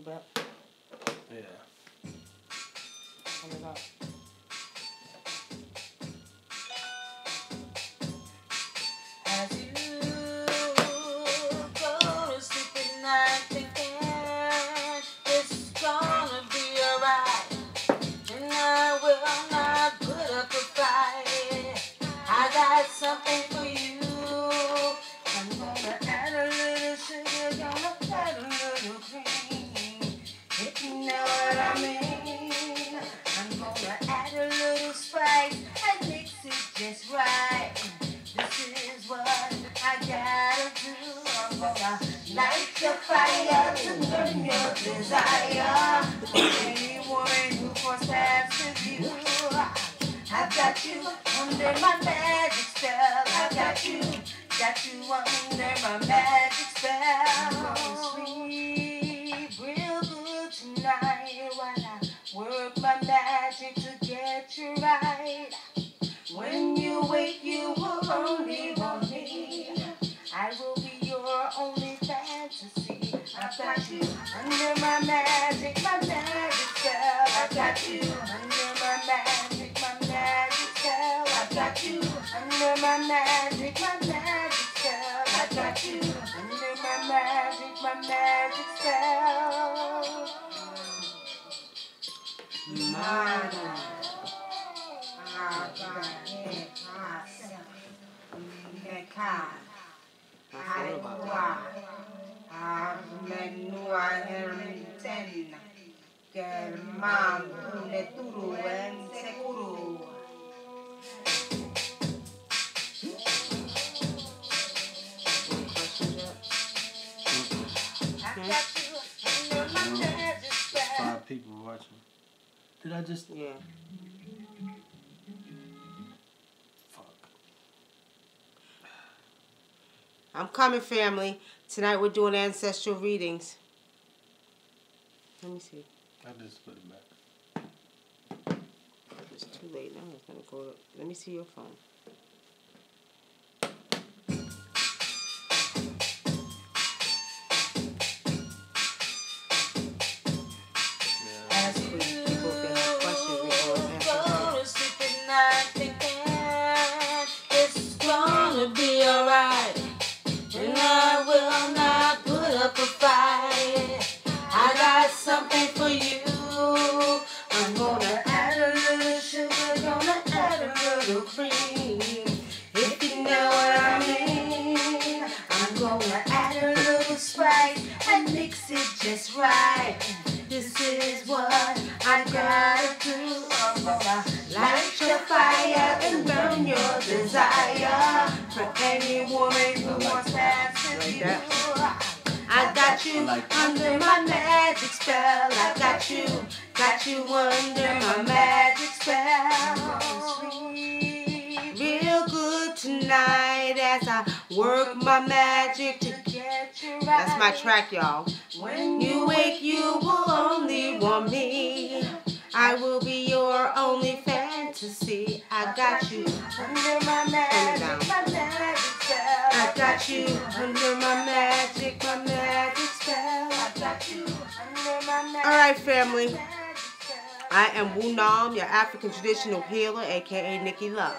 bit. Yeah. Turn it up. As you go to sleep at night thinking it's gonna be alright, and I will not put up a fight. I got something for you. I'm gonna add a little sugar, gonna add a little cream. If you know what I mean. I'm gonna add a little spice and mix it just right. This is what I gotta do. I'm gonna light your fire to burn your desire. Any woman who forests with you, I got you under my magic spell. I got you under my magic spell. Sleep real good tonight while I work my magic to get you right. When you wake, you will only want me. I will be your only fantasy. I got you under my magic spell. I got you under my magic spell. I got you under my magic spell. I got you under my magic spell. Five people watching. Did I just? Yeah. Fuck. I'm coming, family. Tonight we're doing ancestral readings. Let me see. I just put it back. It's too late now. It's gonna go. Let me see your phone. Just right. This is what I gotta do. I'm gonna light your fire and burn your desire. For any woman who wants that with you. I got you under my magic spell. I got you under my magic spell. Real good tonight as I work my magic to get you right. That's my track, y'all. When you wake, you will only want me. I will be your only fantasy. I got you under my magic spell. I got you under my magic spell. I got you under my magic. All right, family. I am Wu Nam, your African traditional healer, aka Nikki Love.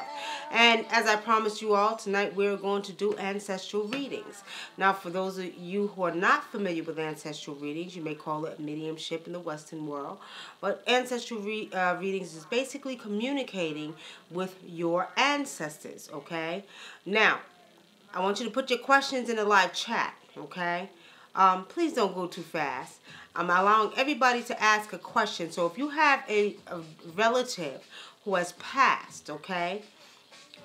And as I promised you all, tonight we're going to do ancestral readings. Now, for those of you who are not familiar with ancestral readings, you may call it mediumship in the Western world. But ancestral readings is basically communicating with your ancestors, okay? Now, I want you to put your questions in the live chat, okay? Please don't go too fast. I'm allowing everybody to ask a question. So if you have a relative who has passed, okay,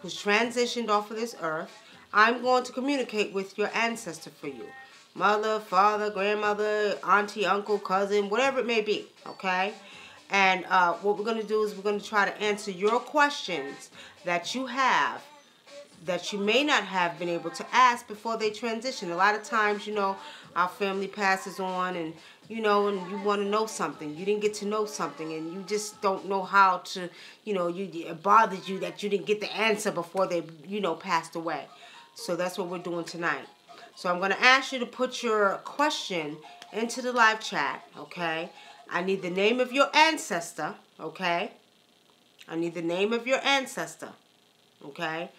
who's transitioned off of this earth, I'm going to communicate with your ancestor for you. Mother, father, grandmother, auntie, uncle, cousin, whatever it may be, okay? And what we're going to do is we're going to try to answer your questions that you have that you may not have been able to ask before they transition. A lot of times, you know, our family passes on and, you know, and you want to know something. You didn't get to know something and you just don't know how to, you know, it bothers you that you didn't get the answer before they, you know, passed away. So that's what we're doing tonight. So I'm going to ask you to put your question into the live chat, okay? I need the name of your ancestor, okay? I need the name of your ancestor, okay?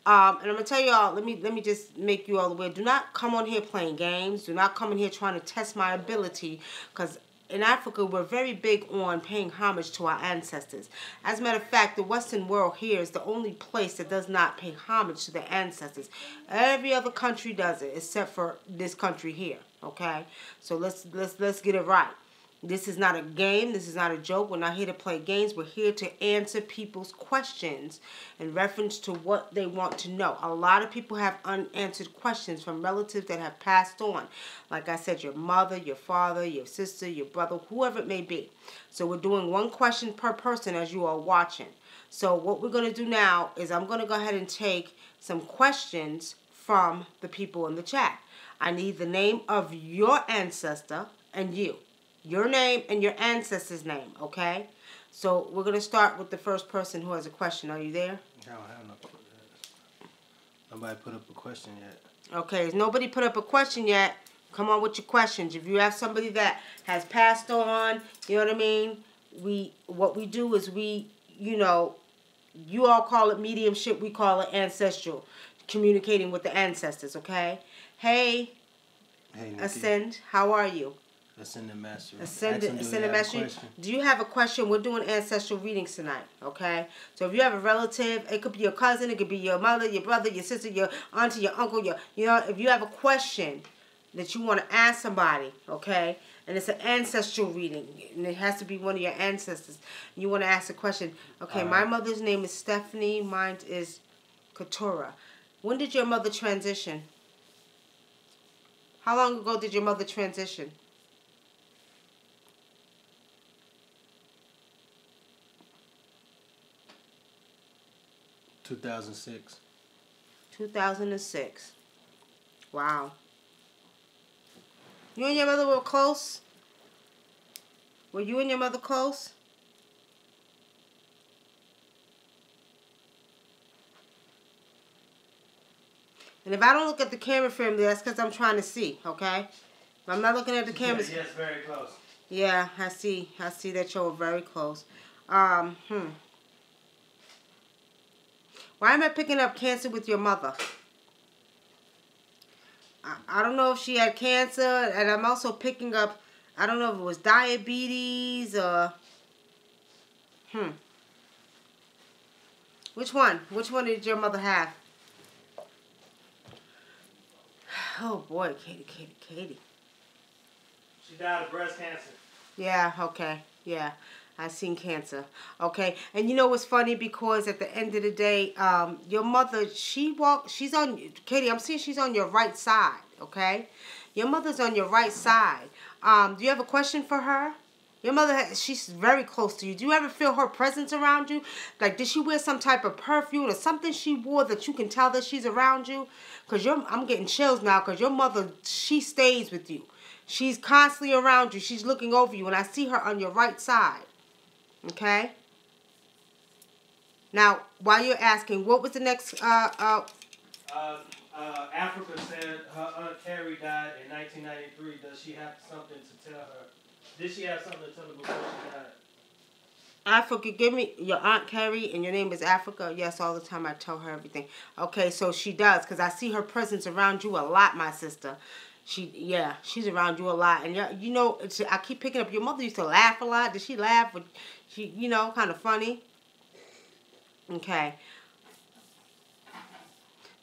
And I'm going to tell you all, let me just make you all aware. Do not come on here playing games. Do not come in here trying to test my ability, because in Africa, we're very big on paying homage to our ancestors. As a matter of fact, the Western world here is the only place that does not pay homage to their ancestors. Every other country does it, except for this country here, okay? So let's get it right. This is not a game. This is not a joke. We're not here to play games. We're here to answer people's questions in reference to what they want to know. A lot of people have unanswered questions from relatives that have passed on. Like I said, your mother, your father, your sister, your brother, whoever it may be. So we're doing one question per person as you are watching. So what we're going to do now is I'm going to go ahead and take some questions from the people in the chat. I need the name of your ancestor and you. Your name and your ancestor's name, okay? So we're going to start with the first person who has a question. Are you there? No, I have no. Nobody put up a question yet. Okay, nobody put up a question yet. Come on with your questions. If you have somebody that has passed on, you know what I mean? What we do is you all call it mediumship. We call it ancestral. Communicating with the ancestors, okay? Hey, Nicky. Ascend, how are you? Ascended Master. Ascended Master. Do you have a question? We're doing ancestral readings tonight, okay? So if you have a relative, it could be your cousin, it could be your mother, your brother, your sister, your auntie, your uncle, if you have a question that you want to ask somebody, okay? And it's an ancestral reading, and it has to be one of your ancestors. You want to ask a question. Okay, my mother's name is Stephanie. Mine is Katura. When did your mother transition? How long ago did your mother transition? 2006. 2006. Wow. You and your mother were close? Were you and your mother close? And if I don't look at the camera frame, that's because I'm trying to see, okay? If I'm not looking at the camera. Yes, very close. Yeah, I see. I see that you're very close. Why am I picking up cancer with your mother? I don't know if she had cancer, and I'm also picking up, I don't know if it was diabetes or, Which one? Which one did your mother have? Oh boy, Katie. She died of breast cancer. Yeah, okay, yeah. I seen cancer. Okay, and you know what's funny? Because at the end of the day, your mother, she's on, Katie, I'm seeing she's on your right side, okay? Your mother's on your right side. Do you have a question for her? Your mother, she's very close to you. Do you ever feel her presence around you? Like, did she wear some type of perfume or something she wore that you can tell that she's around you? Because I'm getting chills now because your mother, she stays with you. She's constantly around you. She's looking over you, and I see her on your right side. Okay? Now, while you're asking, what was the next... Africa said her Aunt Carrie died in 1993. Does she have something to tell her? Did she have something to tell her before she died? Africa, give me your Aunt Carrie, and your name is Africa. Yes, all the time I tell her everything. Okay, so she does, because I see her presence around you a lot, my sister. She's around you a lot. And, you know, I keep picking up, your mother used to laugh a lot. Did she laugh? She, you know, kind of funny. Okay.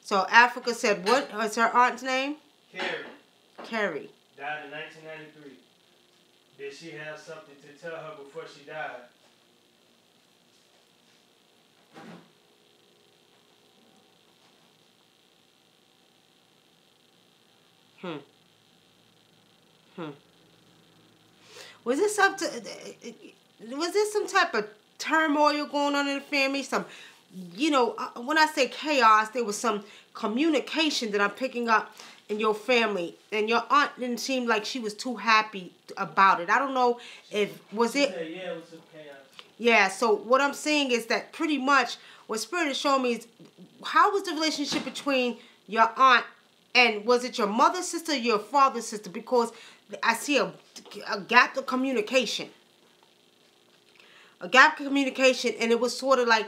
So, Africa said, what was her aunt's name? Carrie. Died in 1993. Did she have something to tell her before she died? Was this some type of turmoil going on in the family? Some, you know, when I say chaos, there was some communication that I'm picking up in your family, and your aunt didn't seem like she was too happy about it. I don't know if, was it? Yeah, it was some chaos. Yeah, so what I'm saying is that pretty much what Spirit is showing me is, how was the relationship between your aunt and, was it your mother's sister or your father's sister? Because I see a gap of communication. A gap of communication, and it was sort of like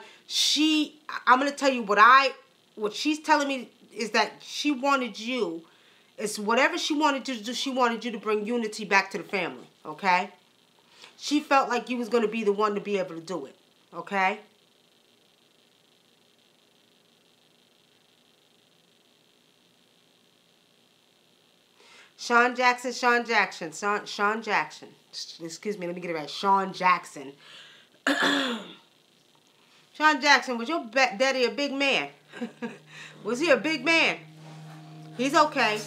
I'm going to tell you what she's telling me is that she wanted you, it's whatever she wanted to do, she wanted you to bring unity back to the family, okay? She felt like you was going to be the one to be able to do it, okay? Sean Jackson. Excuse me, let me get it right. Sean Jackson. Sean Jackson, was your daddy a big man? Was he a big man? He's okay.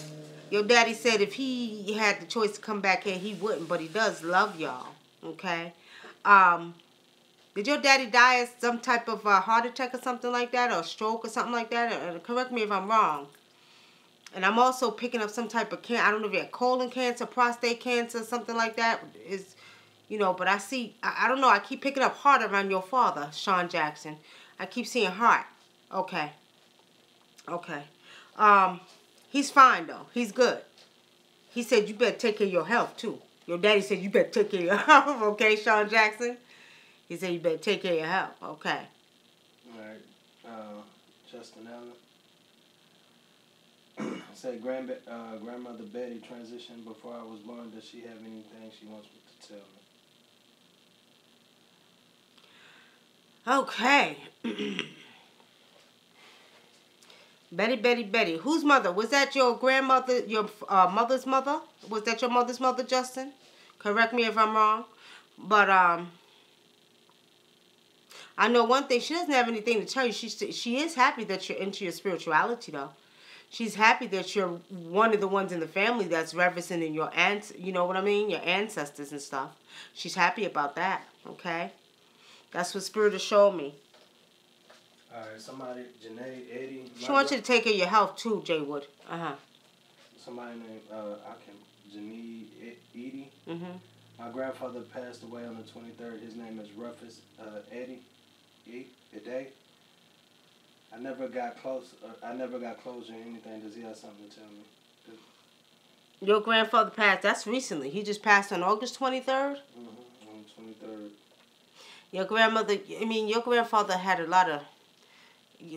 Your daddy said if he had the choice to come back here, he wouldn't, but he does love y'all, okay? Did your daddy die of some type of heart attack or something like that, or stroke or something like that? Correct me if I'm wrong. And I'm also picking up some type of cancer. I don't know if you had colon cancer, prostate cancer, something like that. Is, you know, but I see, I don't know. I keep picking up heart around your father, Sean Jackson. I keep seeing heart. Okay. Okay. He's fine, though. He's good. He said you better take care of your health, too. Your daddy said you better take care of your health, okay, Sean Jackson? He said you better take care of your health, okay. All right. Justin Allen. Said grandmother Betty transitioned before I was born. Does she have anything she wants me to tell me? Okay. Betty. Whose mother? Was that your grandmother, your mother's mother? Was that your mother's mother, Justin? Correct me if I'm wrong. But, I know one thing. She doesn't have anything to tell you. She is happy that you're into your spirituality, though. She's happy that you're one of the ones in the family that's reverencing in your you know what I mean? Your ancestors and stuff. She's happy about that, okay? That's what Spirit has showed me. All right, somebody, Janae, Eddie. She wants you to take care of your health too, Jay Wood. Somebody named, Janae Edie. Mm-hmm. My grandfather passed away on the 23rd. His name is Rufus Eddie. I never got close or anything. Does he have something to tell me? Your grandfather passed. That's recently. He just passed on August 23rd? Mm-hmm. On the 23rd. Your grandfather had a lot of...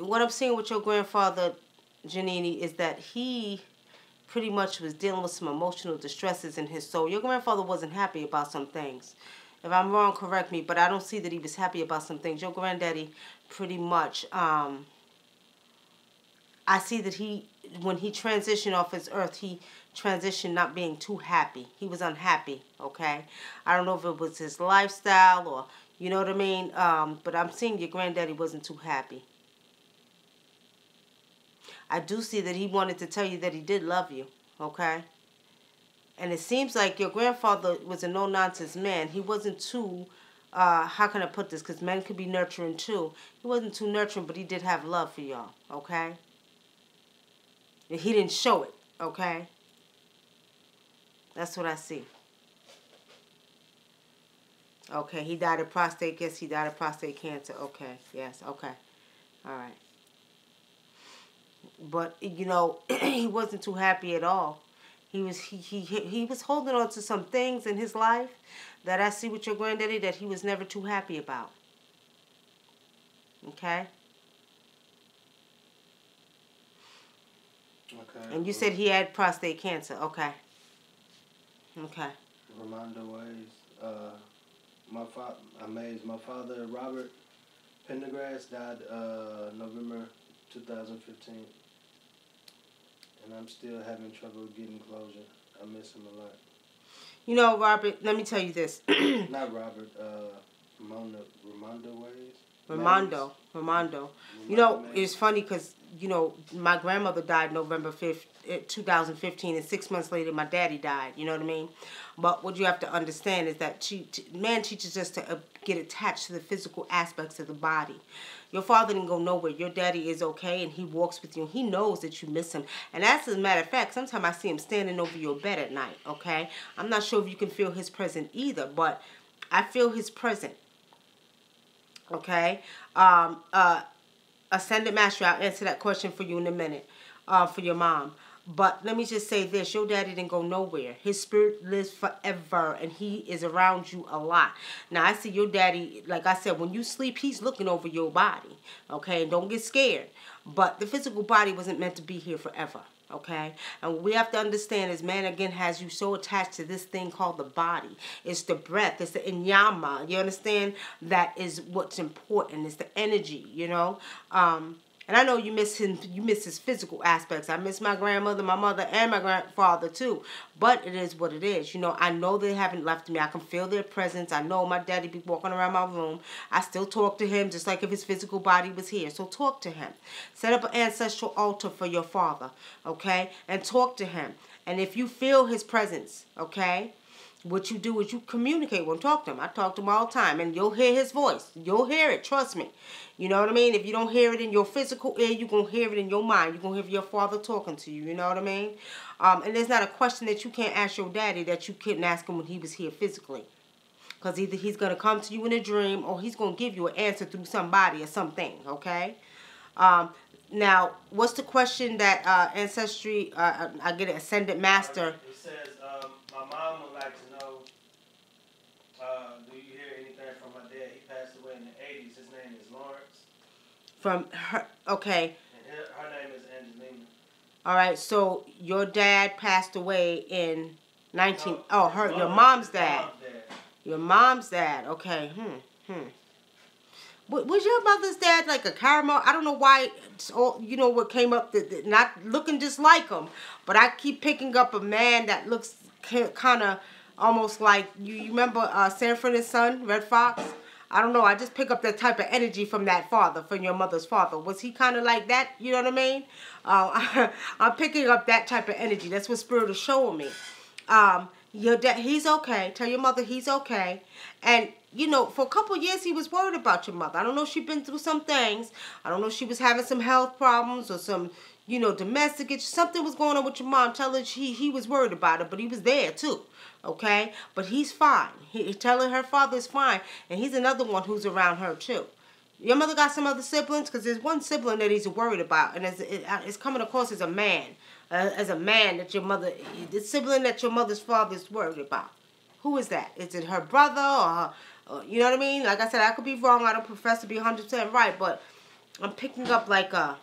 What I'm seeing with your grandfather, Janini, is that he pretty much was dealing with some emotional distresses in his soul. Your grandfather wasn't happy about some things. If I'm wrong, correct me, but I don't see that he was happy about some things. Your granddaddy pretty much... I see that when he transitioned off his earth, he transitioned not being too happy. He was unhappy, okay? I don't know if it was his lifestyle or, you know what I mean? But I'm seeing your granddaddy wasn't too happy. I do see that he wanted to tell you that he did love you, okay? And it seems like your grandfather was a no-nonsense man. He wasn't too, how can I put this? Because men could be nurturing too. He wasn't too nurturing, but he did have love for y'all, okay? And he didn't show it, okay? That's what I see. Okay, he died of prostate. Yes, he died of prostate cancer. Okay, yes, okay. All right. But, you know, he wasn't too happy at all. He was holding on to some things in his life that I see with your granddaddy that he was never too happy about. Okay? Okay. And you said he had prostate cancer. Okay. Okay. Ramondo Ways. My father, Robert Pendergrass, died November 2015. And I'm still having trouble getting closure. I miss him a lot. You know, Robert, let me tell you this. Not Robert, Ramondo Ways? Ramondo. You know, it's funny because, you know, my grandmother died November 5th, 2015, and 6 months later my daddy died, you know what I mean? But what you have to understand is that man teaches us to get attached to the physical aspects of the body. Your father didn't go nowhere. Your daddy is okay, and he walks with you. He knows that you miss him. And as a matter of fact, sometimes I see him standing over your bed at night, okay? I'm not sure if you can feel his presence either, but I feel his presence. Okay? Ascended Master, I'll answer that question for you in a minute, for your mom. But let me just say this. Your daddy didn't go nowhere. His spirit lives forever, and he is around you a lot. Now, I see your daddy, like I said, when you sleep, he's looking over your body, okay? And don't get scared. But the physical body wasn't meant to be here forever, okay? And what we have to understand is man, again, has you so attached to this thing called the body. It's the breath. It's the inyama. You understand? That is what's important. It's the energy, you know? And I know you miss him. You miss his physical aspects. I miss my grandmother, my mother, and my grandfather too. But it is what it is. You know, I know they haven't left me. I can feel their presence. I know my daddy be walking around my room. I still talk to him just like if his physical body was here. So talk to him. Set up an ancestral altar for your father, okay? And talk to him. And if you feel his presence, okay, what you do is you communicate with him. Talk to him. I talk to him all the time. And you'll hear his voice. You'll hear it. Trust me. You know what I mean? If you don't hear it in your physical ear, you're going to hear it in your mind. You're going to hear your father talking to you. You know what I mean? And there's not a question that you can't ask your daddy that you couldn't ask him when he was here physically. Because either he's going to come to you in a dream or he's going to give you an answer through somebody or something. Okay? Now, what's the question that Ancestry, I get an Ascended Master. It says, my mom would like to know, do you hear anything from my dad? He passed away in the 80s. His name is Lawrence. From her, okay. And her name is Angelina. All right, so your dad passed away in your mom's mom's dad. dad. Your mom's dad, okay. Was your mother's dad like a caramel? I don't know why, you know what came up, not looking just like him, but I keep picking up a man that looks kind of almost like, you remember Sanford and Son, Red Fox? I don't know, I just pick up that type of energy from that father, from your mother's father. Was he kind of like that, you know what I mean? I'm picking up that type of energy. That's what Spirit is showing me. Your dad, he's okay. Tell your mother he's okay. And, you know, for a couple of years he was worried about your mother. I don't know if she'd been through some things. I don't know if she was having some health problems or some, you know, domestic issues. Something was going on with your mom. Tell her he was worried about her, but he was there too. Okay? But he's fine. Telling her father's fine. And he's another one who's around her too. Your mother got some other siblings? Because there's one sibling that he's worried about. And it's coming across as a man. That your mother, the sibling that your mother's father is worried about. Who is that? Is it her brother or you know what I mean? Like I said, I could be wrong. I don't profess to be 100% right, but I'm picking up like I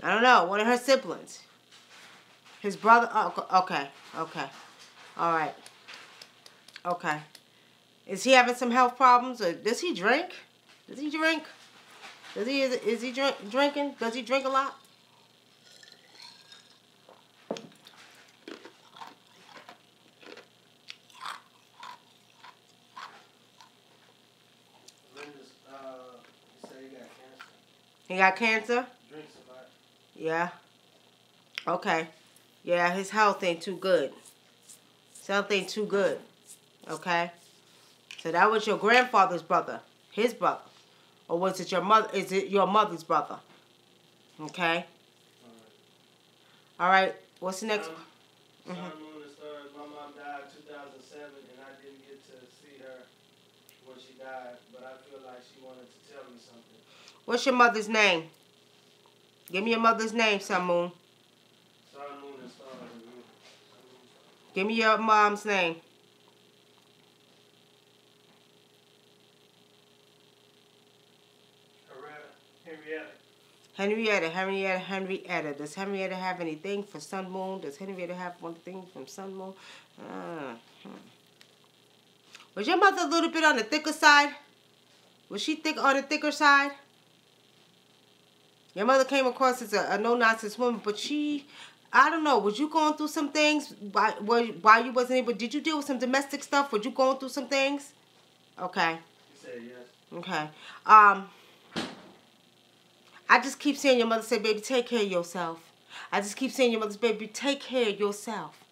don't know, one of her siblings. His brother. Oh, okay. All right. Okay. Is he having some health problems, or does he drink? Is he drinking? Does he drink a lot? He got cancer? Drinks a lot. Yeah. Okay. Yeah, his health ain't too good. His health ain't too good. Okay. So that was your grandfather's brother. His brother. Or was it your mother? Is it your mother's brother? Okay. All right. What's the next one? Sun, Moon, and Stars. My mom died in 2007, and I didn't get to see her when she died, but I feel like she wanted to tell me something. What's your mother's name? Give me your mother's name, Sun, Moon. Sun, Moon, and Stars. Give me your mom's name. Henrietta. Does Henrietta have anything for Sun, Moon? Does Henrietta have one thing from Sun, Moon? Was your mother a little bit on the thicker side? Was she on the thicker side? Your mother came across as a no-nonsense woman, but I don't know, was you going through some things why you wasn't able, did you deal with some domestic stuff? Were you going through some things? Okay. You said yes. Okay. I just keep saying your mother say, baby, take care of yourself. I just keep saying your mother's, baby, take care of yourself.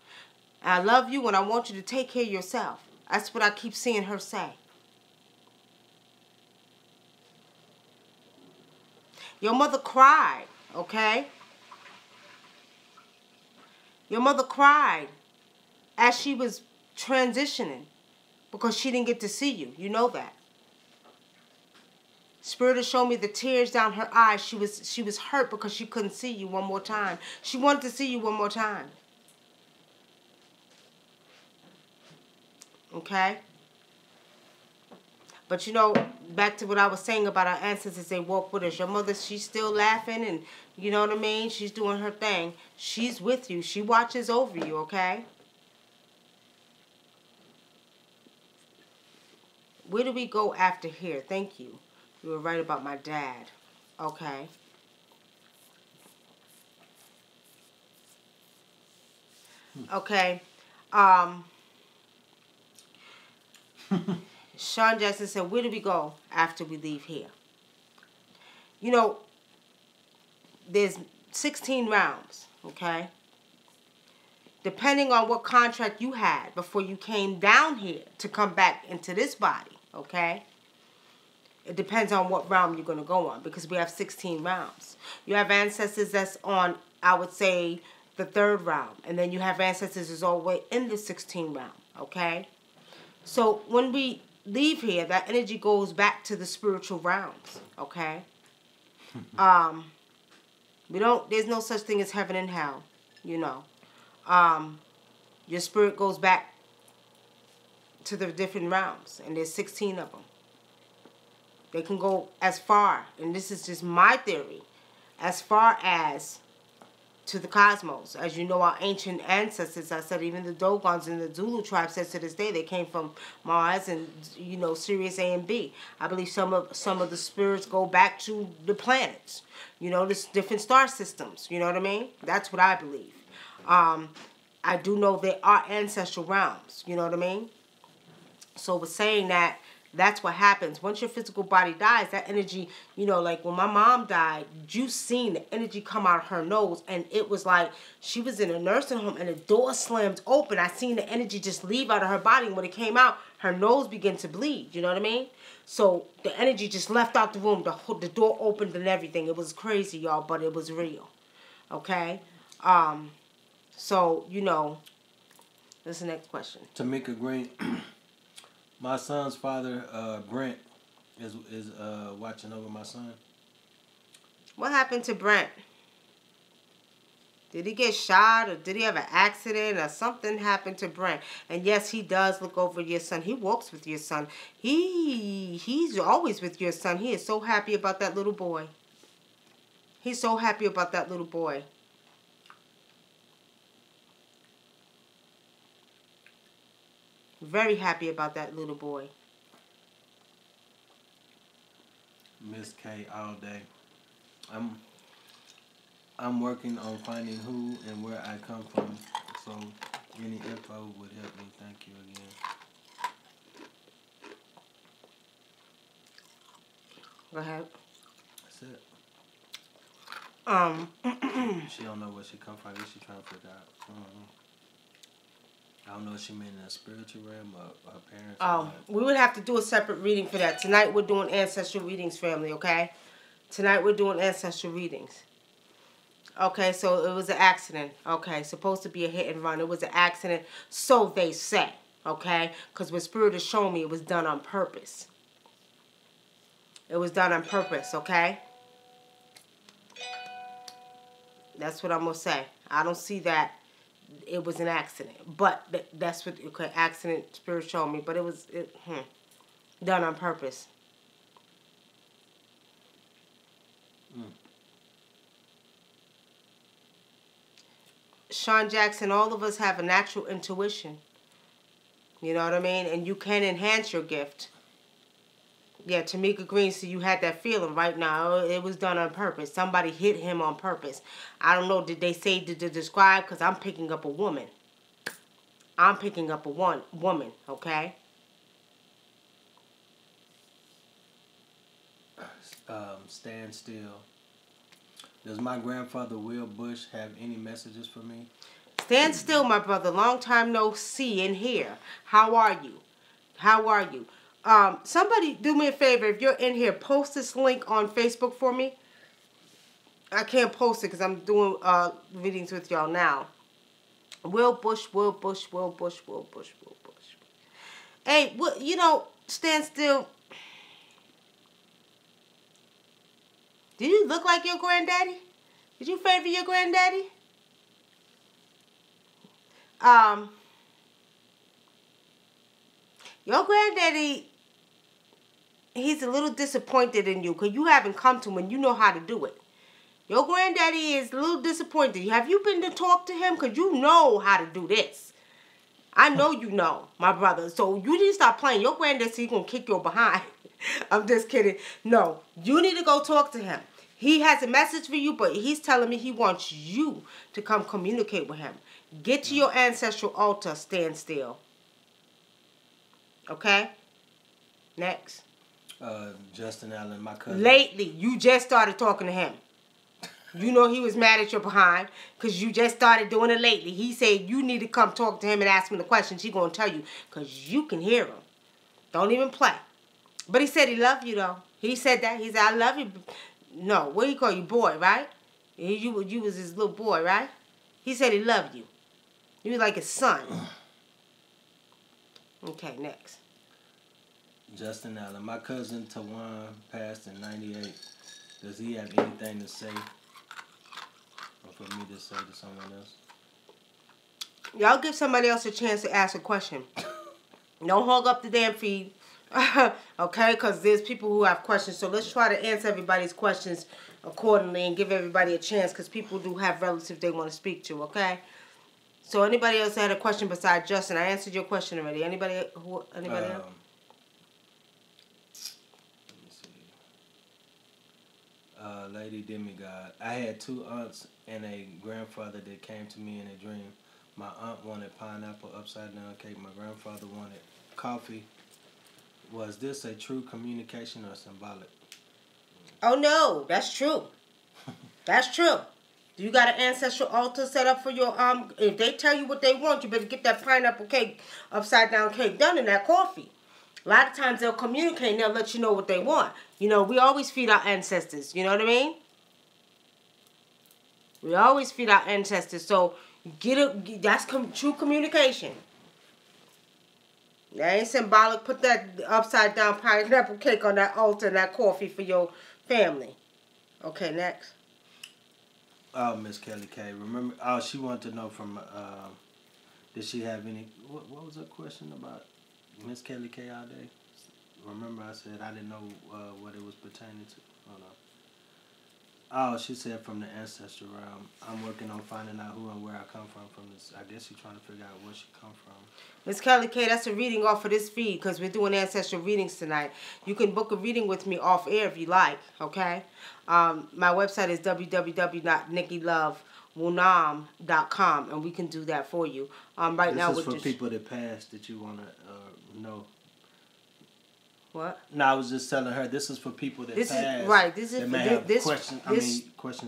I love you and I want you to take care of yourself. That's what I keep seeing her say. Your mother cried, okay? Your mother cried as she was transitioning because she didn't get to see you. You know that. Spirit has shown me the tears down her eyes. She was hurt because she couldn't see you one more time. She wanted to see you one more time. Okay? But you know, back to what I was saying about our ancestors, they walk with us. Your mother, she's still laughing and, you know what I mean? She's doing her thing. She's with you. She watches over you, okay? Where do we go after here? Thank you. You were right about my dad. Okay. Okay. Sean Jackson said, where do we go after we leave here? You know, there's 16 rounds, okay? Depending on what contract you had before you came down here to come back into this body, okay? It depends on what round you're going to go on because we have 16 rounds. You have ancestors that's on, I would say, the 3rd round. And then you have ancestors that's all the way in the 16th round, okay? So when we leave here, that energy goes back to the spiritual realms, okay? There's no such thing as heaven and hell, you know. Your spirit goes back to the different realms, and there's 16 of them. They can go as far, and this is just my theory, as far as to the cosmos. As you know, our ancient ancestors, I said, even the Dogons and the Zulu tribe says to this day, they came from Mars and, you know, Sirius A and B. I believe some of the spirits go back to the planets, you know, this different star systems, you know what I mean? That's what I believe. I do know there are ancestral realms, you know what I mean? So with saying that, that's what happens. Once your physical body dies, that energy, you know, like when my mom died, you seen the energy come out of her nose, and it was like she was in a nursing home and the door slammed open. I seen the energy just leave out of her body, and when it came out, her nose began to bleed, you know what I mean? So the energy just left out the room. The door opened and everything. It was crazy, y'all, but it was real, okay? So, you know, that's the next question. Tamika Green. My son's father, Brent, is watching over my son. What happened to Brent? Did he get shot, or did he have an accident, or something happened to Brent? And yes, he does look over your son. He walks with your son. He's always with your son. He is so happy about that little boy. He's so happy about that little boy. Very happy about that little boy. Miss K all day. I'm working on finding who and where I come from, so any info would help me. Thank you again. Go ahead. That's it. She don't know where she come from. She trying to figure out. I don't know if she meant in a spiritual realm or her parents. Oh, we would have to do a separate reading for that. Tonight we're doing ancestral readings, family, okay? Tonight we're doing ancestral readings. Okay, so it was an accident. Okay, supposed to be a hit and run. It was an accident, so they say, okay? Because what Spirit has shown me, it was done on purpose. It was done on purpose, okay? That's what I'm going to say. I don't see that it was an accident. But that's what, okay, accident Spirit showed me. But it was done on purpose. Sean Jackson, all of us have a natural intuition. You know what I mean? And you can enhance your gift. Yeah, Tamika Green, so you had that feeling right now. It was done on purpose. Somebody hit him on purpose. I don't know, did they say to describe? Because I'm picking up a woman. I'm picking up a woman, okay? Standstill. Does my grandfather Will Bush have any messages for me? Stand still, my brother. Long time no see and hear. How are you? How are you? Somebody do me a favor. If you're in here, post this link on Facebook for me. I can't post it because I'm doing readings with y'all now. Will Bush, Will Bush, Will Bush, Will Bush, Will Bush. Hey, you know, Stand Still. Do you look like your granddaddy? Did you favor your granddaddy? Your granddaddy, he's a little disappointed in you because you haven't come to him and you know how to do it. Your granddaddy is a little disappointed. Have you been to talk to him? Because you know how to do this. I know you know, my brother. So you need to stop playing. Your granddaddy going to kick your behind. I'm just kidding. No, you need to go talk to him. He has a message for you, but he's telling me he wants you to come communicate with him. Get to your ancestral altar, Standstill. Okay? Next. Justin Allen, my cousin. Lately, you just started talking to him. You know he was mad at your behind because you just started doing it lately. He said you need to come talk to him and ask him the questions. He's going to tell you because you can hear him. Don't even play. But he said he loved you, though. He said that. He said, I love you. No, what do you call you? Boy, right? You was his little boy, right? He said he loved you. You was like his son. Okay, next. Justin Allen, my cousin Tawan passed in '98. Does he have anything to say? Or for me to say to someone else? Y'all give somebody else a chance to ask a question. Don't hog up the damn feed. Okay, because there's people who have questions. So let's try to answer everybody's questions accordingly and give everybody a chance because people do have relatives they want to speak to, okay? So anybody else had a question besides Justin? I answered your question already. Anybody else? Let me see. Lady Demigod. I had 2 aunts and a grandfather that came to me in a dream. My aunt wanted pineapple upside down cake. My grandfather wanted coffee. Was this a true communication or symbolic? Oh, no. That's true. That's true. You got an ancestral altar set up for your, if they tell you what they want, you better get that pineapple cake, upside down cake done in that coffee. A lot of times they'll communicate and they'll let you know what they want. You know, we always feed our ancestors. You know what I mean? We always feed our ancestors. So, that's true communication. That ain't symbolic. Put that upside down pineapple cake on that altar and that coffee for your family. Okay, next. Oh, Miss Kelly K. Remember? Oh, she wanted to know from. Did she have any? What was her question about Miss Kelly K all day? Remember, I said I didn't know what it was pertaining to. Hold on. Oh, she said from the ancestral realm. I'm working on finding out who and where I come from this. I guess she's trying to figure out where she come from. Miss Kelly K, that's a reading off of this feed because we're doing ancestral readings tonight. You can book a reading with me off air if you like, okay? My website is www.nickylovewunam.com and we can do that for you. This is for people that passed that you want to know. What? No, I was just telling her this is for people that passed. Right. This is questions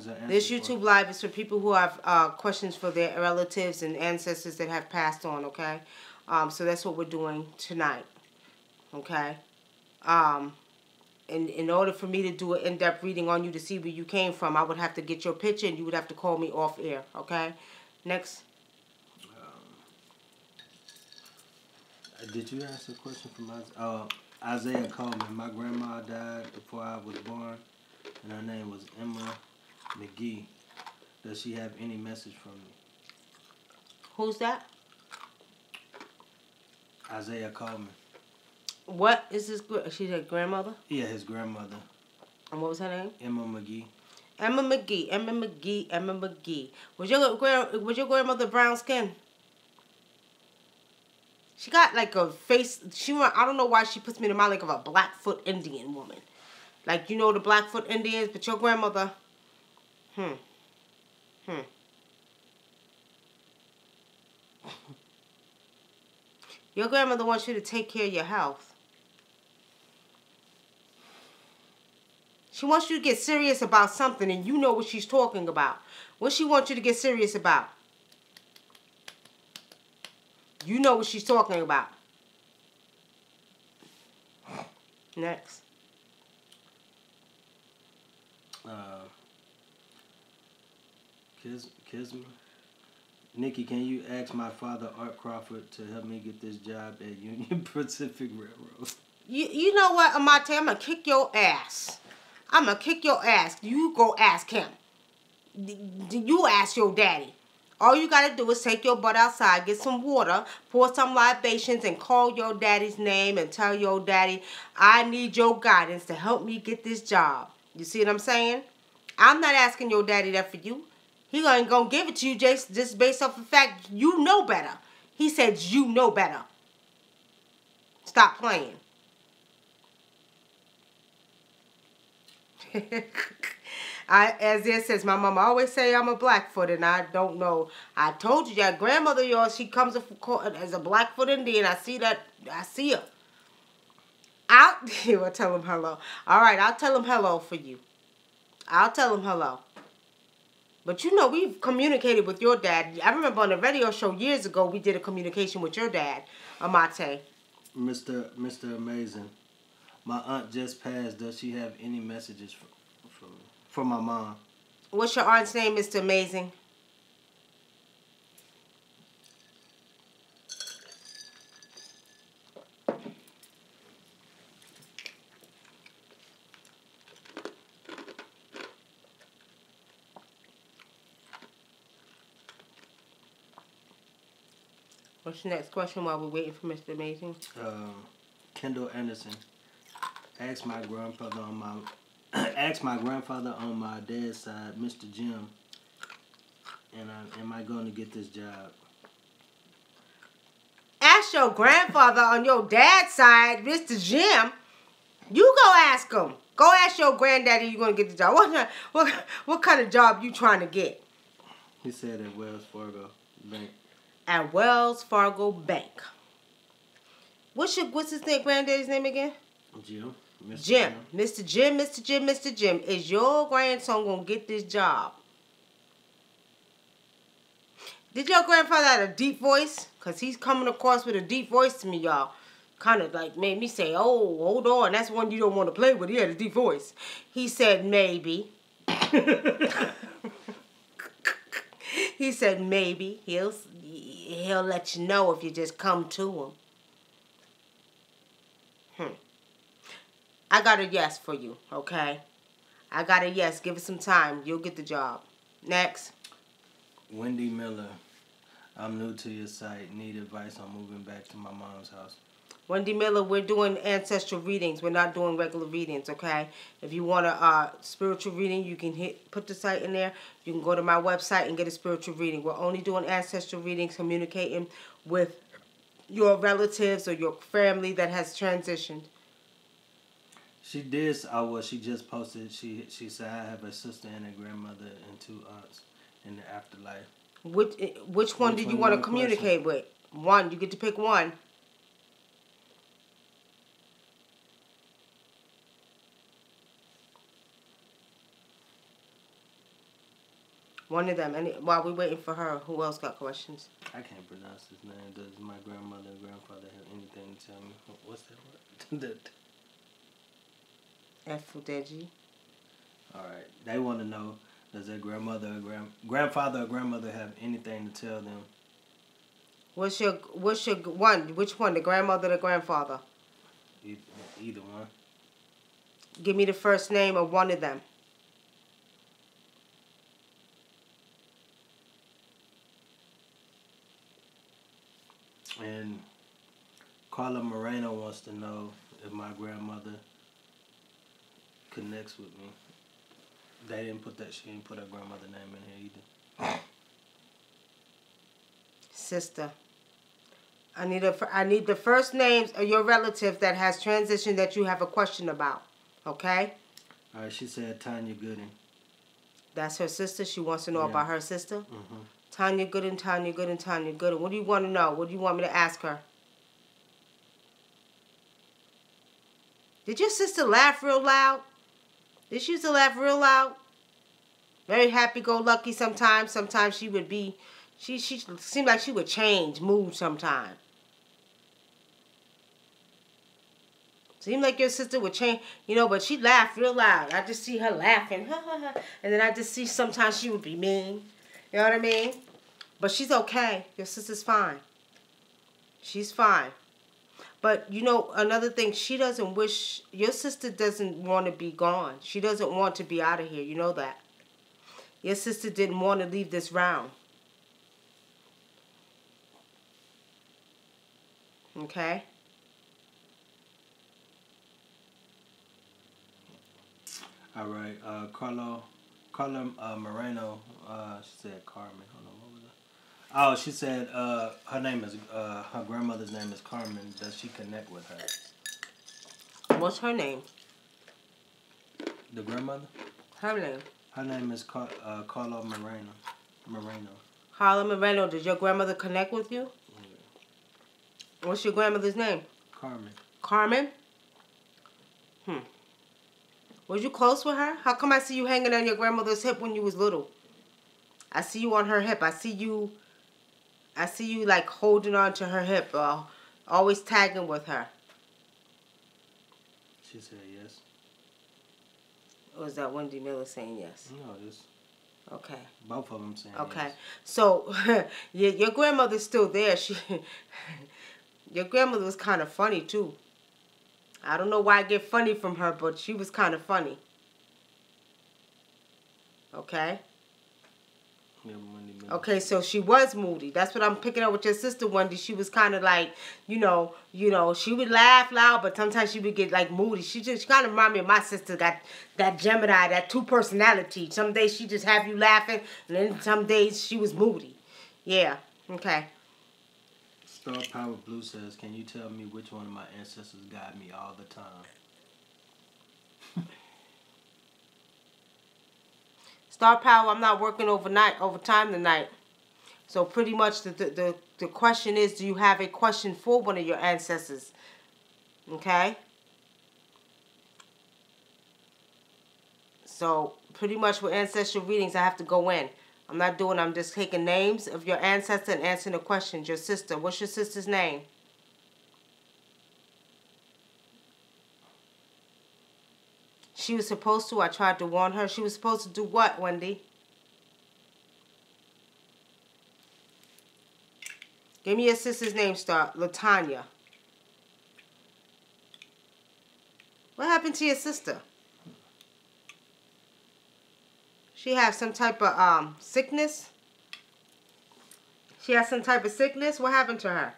and answers. This YouTube live is for people who have questions for their relatives and ancestors that have passed on. Okay, so that's what we're doing tonight. Okay, in order for me to do an in-depth reading on you to see where you came from, I would have to get your picture and you would have to call me off air. Okay, next. Did you ask a question from Isaiah Coleman? My grandma died before I was born, and her name was Emma McGee. Does she have any message from me? Who's that? Isaiah Coleman. What is this? She's a grandmother? Yeah, his grandmother. And what was her name? Emma McGee. Emma McGee. Emma McGee. Emma McGee. Was your grandmother brown skin? She got like a face. I don't know why she puts me in the mind like of a Blackfoot Indian woman. Like, you know the Blackfoot Indians, but your grandmother. Your grandmother wants you to take care of your health. She wants you to get serious about something, and you know what she's talking about. What she wants you to get serious about? You know what she's talking about. Next. Kisma. Nikki, can you ask my father, Art Crawford, to help me get this job at Union Pacific Railroad? You know what, Amate? I'm going to kick your ass. I'm going to kick your ass. You go ask him. You ask your daddy. All you got to do is take your butt outside, get some water, pour some libations, and call your daddy's name and tell your daddy, I need your guidance to help me get this job. You see what I'm saying? I'm not asking your daddy that for you. He ain't going to give it to you just based off the fact you know better. He said you know better. Stop playing. As it says, my mama always say I'm a Blackfoot, and I don't know. I told you that grandmother of yours, she comes as a Blackfoot Indian. I see her. I'll tell him hello. All right, I'll tell him hello for you. I'll tell him hello. But you know, we've communicated with your dad. I remember on a radio show years ago, we did a communication with your dad, Amate. Mr. Amazing. My aunt just passed. Does she have any messages from my mom? What's your aunt's name, Mr. Amazing? What's the next question while we're waiting for Mr. Amazing? Kendall Anderson. Asked my grandfather on my dad's side, Mr. Jim, and am I going to get this job? Ask your grandfather on your dad's side, Mr. Jim. You go ask him. Go ask your granddaddy you going to get the job. What kind of job you trying to get? He said at Wells Fargo Bank. At Wells Fargo Bank. What's his granddaddy's name again? Jim. Jim. Mr. Jim, Mr. Jim, Mr. Jim. Is your grandson going to get this job? Did your grandfather have a deep voice? Because he's coming across with a deep voice to me, y'all. Kind of like made me say, oh, hold on. That's one you don't want to play with. He had a deep voice. He said, maybe. He said, maybe. He'll let you know if you just come to him. I got a yes for you, okay? I got a yes. Give it some time. You'll get the job. Next. Wendy Miller. I'm new to your site. Need advice on moving back to my mom's house. Wendy Miller, we're doing ancestral readings. We're not doing regular readings, okay? If you want a spiritual reading, you can put the site in there. You can go to my website and get a spiritual reading. We're only doing ancestral readings, communicating with your relatives or your family that has transitioned. She did. She just posted. She said I have a sister and a grandmother and 2 aunts in the afterlife. Which one did you want to communicate with? One. You get to pick one. One of them. And while we're waiting for her, who else got questions? I can't pronounce his name. Does my grandmother and grandfather have anything to tell me? What's that word? F-U-D-G. All right. They want to know, does their grandmother or grandfather or grandmother have anything to tell them? What's your one? Which one? The grandmother or the grandfather? Either one. Give me the first name of one of them. And Carla Moreno wants to know if my grandmother connects with me. They didn't put that. She didn't put her grandmother name in here either. Sister. I need the first names of your relatives that has transitioned that you have a question about. Okay? All right, she said Tanya Gooden. That's her sister? She wants to know about her sister? Mm-hmm. Tanya Gooden, Tanya Gooden, Tanya Gooden. What do you want to know? What do you want me to ask her? Did your sister laugh real loud? Did she used to laugh real loud? Very happy-go-lucky sometimes. Sometimes she would be... She seemed like she would change mood sometimes. Seemed like your sister would change, but she laughed real loud. I just see her laughing. And then I just see sometimes she would be mean. You know what I mean? But she's okay. Your sister's fine. She's fine. But, you know, another thing, she doesn't wish, your sister doesn't want to be gone. She doesn't want to be out of here. You know that. Your sister didn't want to leave this round. Okay? All right. Carla Moreno. She said Carmen. Hold on, what was that? Oh, she said her name is her grandmother's name is Carmen. Does she connect with her? What's her name? The grandmother? Her name. Her name is Carla Moreno. Harlem Evelio. Did your grandmother connect with you? Yeah. What's your grandmother's name? Carmen. Carmen? Was you close with her? How come I see you hanging on your grandmother's hip when you was little? I see you on her hip. I see you like holding on to her hip. Always tagging with her. She said yes. Or is that Wendy Miller saying yes? No, this. Okay. Both of them saying okay. yes. So, your grandmother's still there. Your grandmother was kind of funny, too. I don't know why I get funny from her, but she was kind of funny. Okay? Yeah, okay, so she was moody. That's what I'm picking up with your sister, Wendy. She was kind of like, you know, she would laugh loud, but sometimes she would get like moody. She kind of reminded me of my sister, got that Gemini, that two personality. Some days she just have you laughing, and then some days she was moody. Yeah, okay. Star Power Blue says, can you tell me which one of my ancestors guide me all the time? Star Power, I'm not working overtime tonight. So pretty much the question is, do you have a question for one of your ancestors? Okay? So pretty much with ancestral readings, I have to go in. I'm just taking names of your ancestor and answering the questions. Your sister, what's your sister's name? She was supposed to, I tried to warn her. She was supposed to do what, Wendy? Give me your sister's name, Star. LaTanya. What happened to your sister? She have some type of sickness? She has some type of sickness? What happened to her?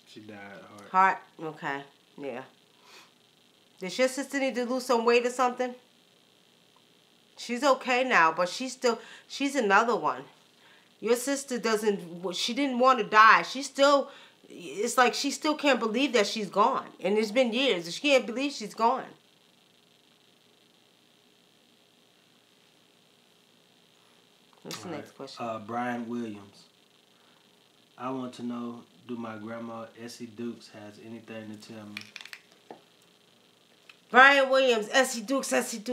She died of heart. Okay. Yeah. Does your sister need to lose some weight or something? She's okay now, but she's another one. Your sister she didn't want to die. It's like she still can't believe that she's gone. And it's been years. She can't believe she's gone. What's the next question? Brian Williams. I want to know, do my grandma Essie Dukes has anything to tell me? Brian Williams, Essie Dukes. Did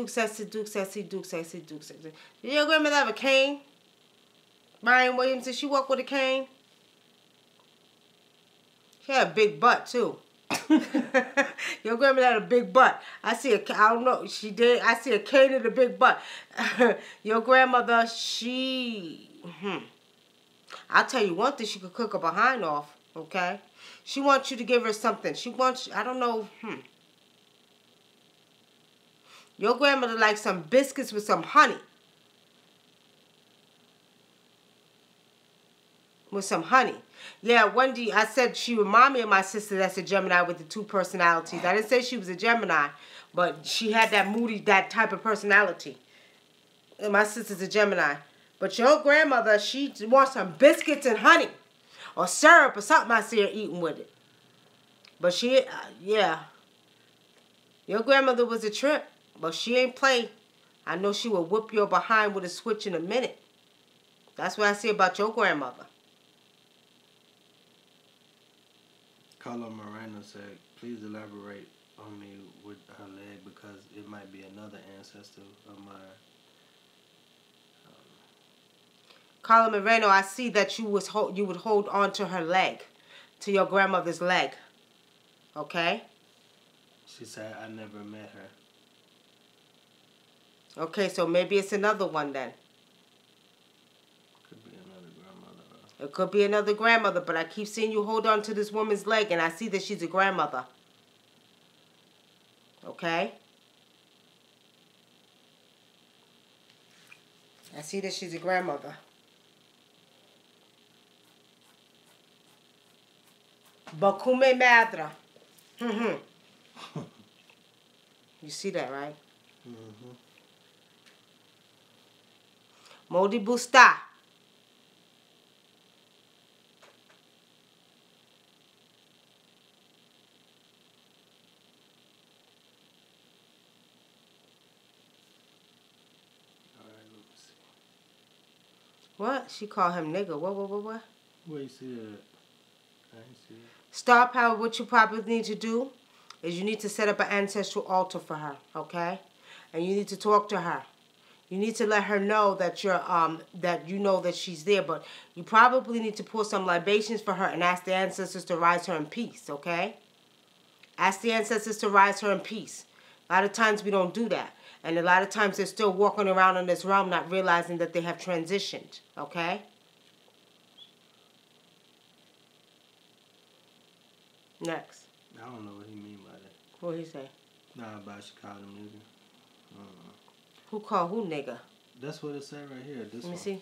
your grandmother have a cane? Brian Williams, did she walk with a cane? She had a big butt, too. Your grandmother had a big butt. I don't know, she did. I see a cane and a big butt. Your grandmother, I'll tell you one thing, she could cook her behind off, okay? She wants you to give her something. I don't know, Your grandmother likes some biscuits with some honey. With some honey. Yeah, Wendy, I said she reminded me of my sister that's a Gemini with the two personalities. I didn't say she was a Gemini, but she had that moody, that type of personality. And my sister's a Gemini. But your grandmother, she wants some biscuits and honey. Or syrup or something I see her eating with it. But yeah. Your grandmother was a trip. But she ain't play. I know she will whip your behind with a switch in a minute. That's what I say about your grandmother. Carla Moreno said, please elaborate on me with her leg because it might be another ancestor of mine. Carla Moreno, I see that you would hold on to her leg, to your grandmother's leg. Okay? She said, I never met her. Okay, so maybe it's another one then. Could be another grandmother. It could be another grandmother, but I keep seeing you hold on to this woman's leg, and I see that she's a grandmother. Okay? I see that she's a grandmother. Bakume madra. You see that, right? Modi busta. What? She called him nigga. What? Where you see that? I ain't see it. Star power, what you probably need to do is you need to set up an ancestral altar for her, okay? And you need to talk to her. You need to let her know that you're that you know that she's there, but you probably need to pour some libations for her and ask the ancestors to rise her in peace, okay? Ask the ancestors to rise her in peace. A lot of times we don't do that. And a lot of times they're still walking around in this realm not realizing that they have transitioned, okay? Next. I don't know what he mean by that. What he say? Nah, about she called him nigga. Who called who nigga? That's what it said right here. This Let me one. see.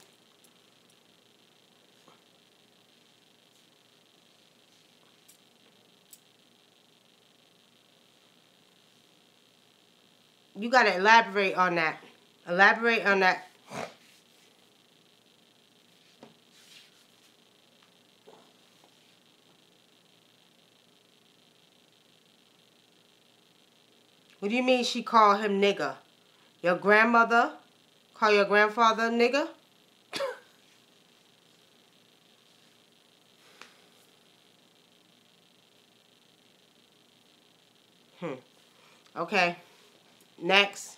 You got to elaborate on that. Elaborate on that. What do you mean she called him nigga? Your grandmother call your grandfather nigga? Okay. Next.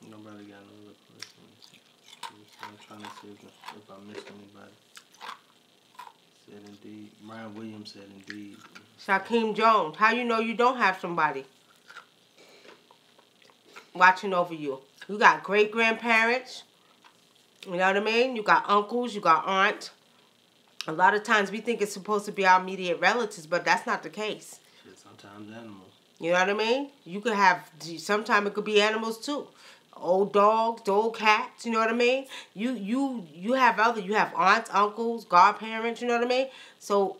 Nobody got no other questions. I'm trying to see if I missed anybody. Said indeed. Brian Williams said indeed. Shaquem Jones. How you know you don't have somebody watching over you? You got great-grandparents. You know what I mean? You got uncles. You got aunts. A lot of times we think it's supposed to be our immediate relatives, but that's not the case. Shit, sometimes animals. You know what I mean? You could have, sometimes it could be animals too. Old dogs, old cats, you know what I mean? You have aunts, uncles, godparents, you know what I mean? So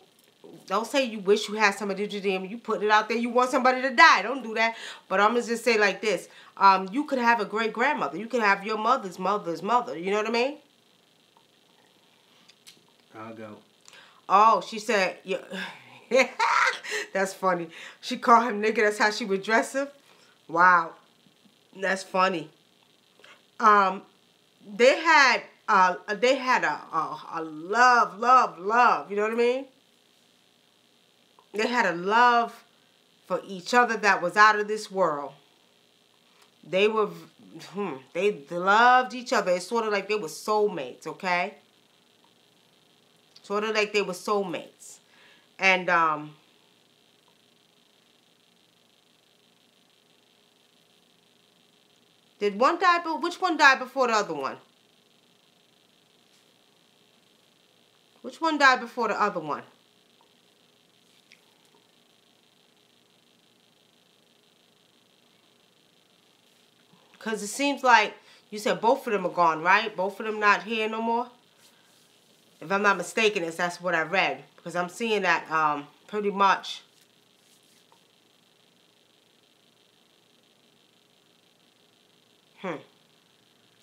don't say you wish you had somebody to do you put it out there, you want somebody to die. Don't do that. But I'm going to just say like this. You could have a great-grandmother. You could have your mother's mother's mother. You know what I mean? I'll go. Oh, she said, yeah. That's funny. She called him nigga. That's how she would dress him. Wow. That's funny. They had a love. You know what I mean? They had a love for each other that was out of this world. They loved each other. It's sort of like they were soulmates, okay? Sort of like they were soulmates. And, did one die, which one died before the other one? Which one died before the other one? Because it seems like you said both of them are gone, right? Both of them not here no more? If I'm not mistaken, that's what I read. Because I'm seeing that pretty much.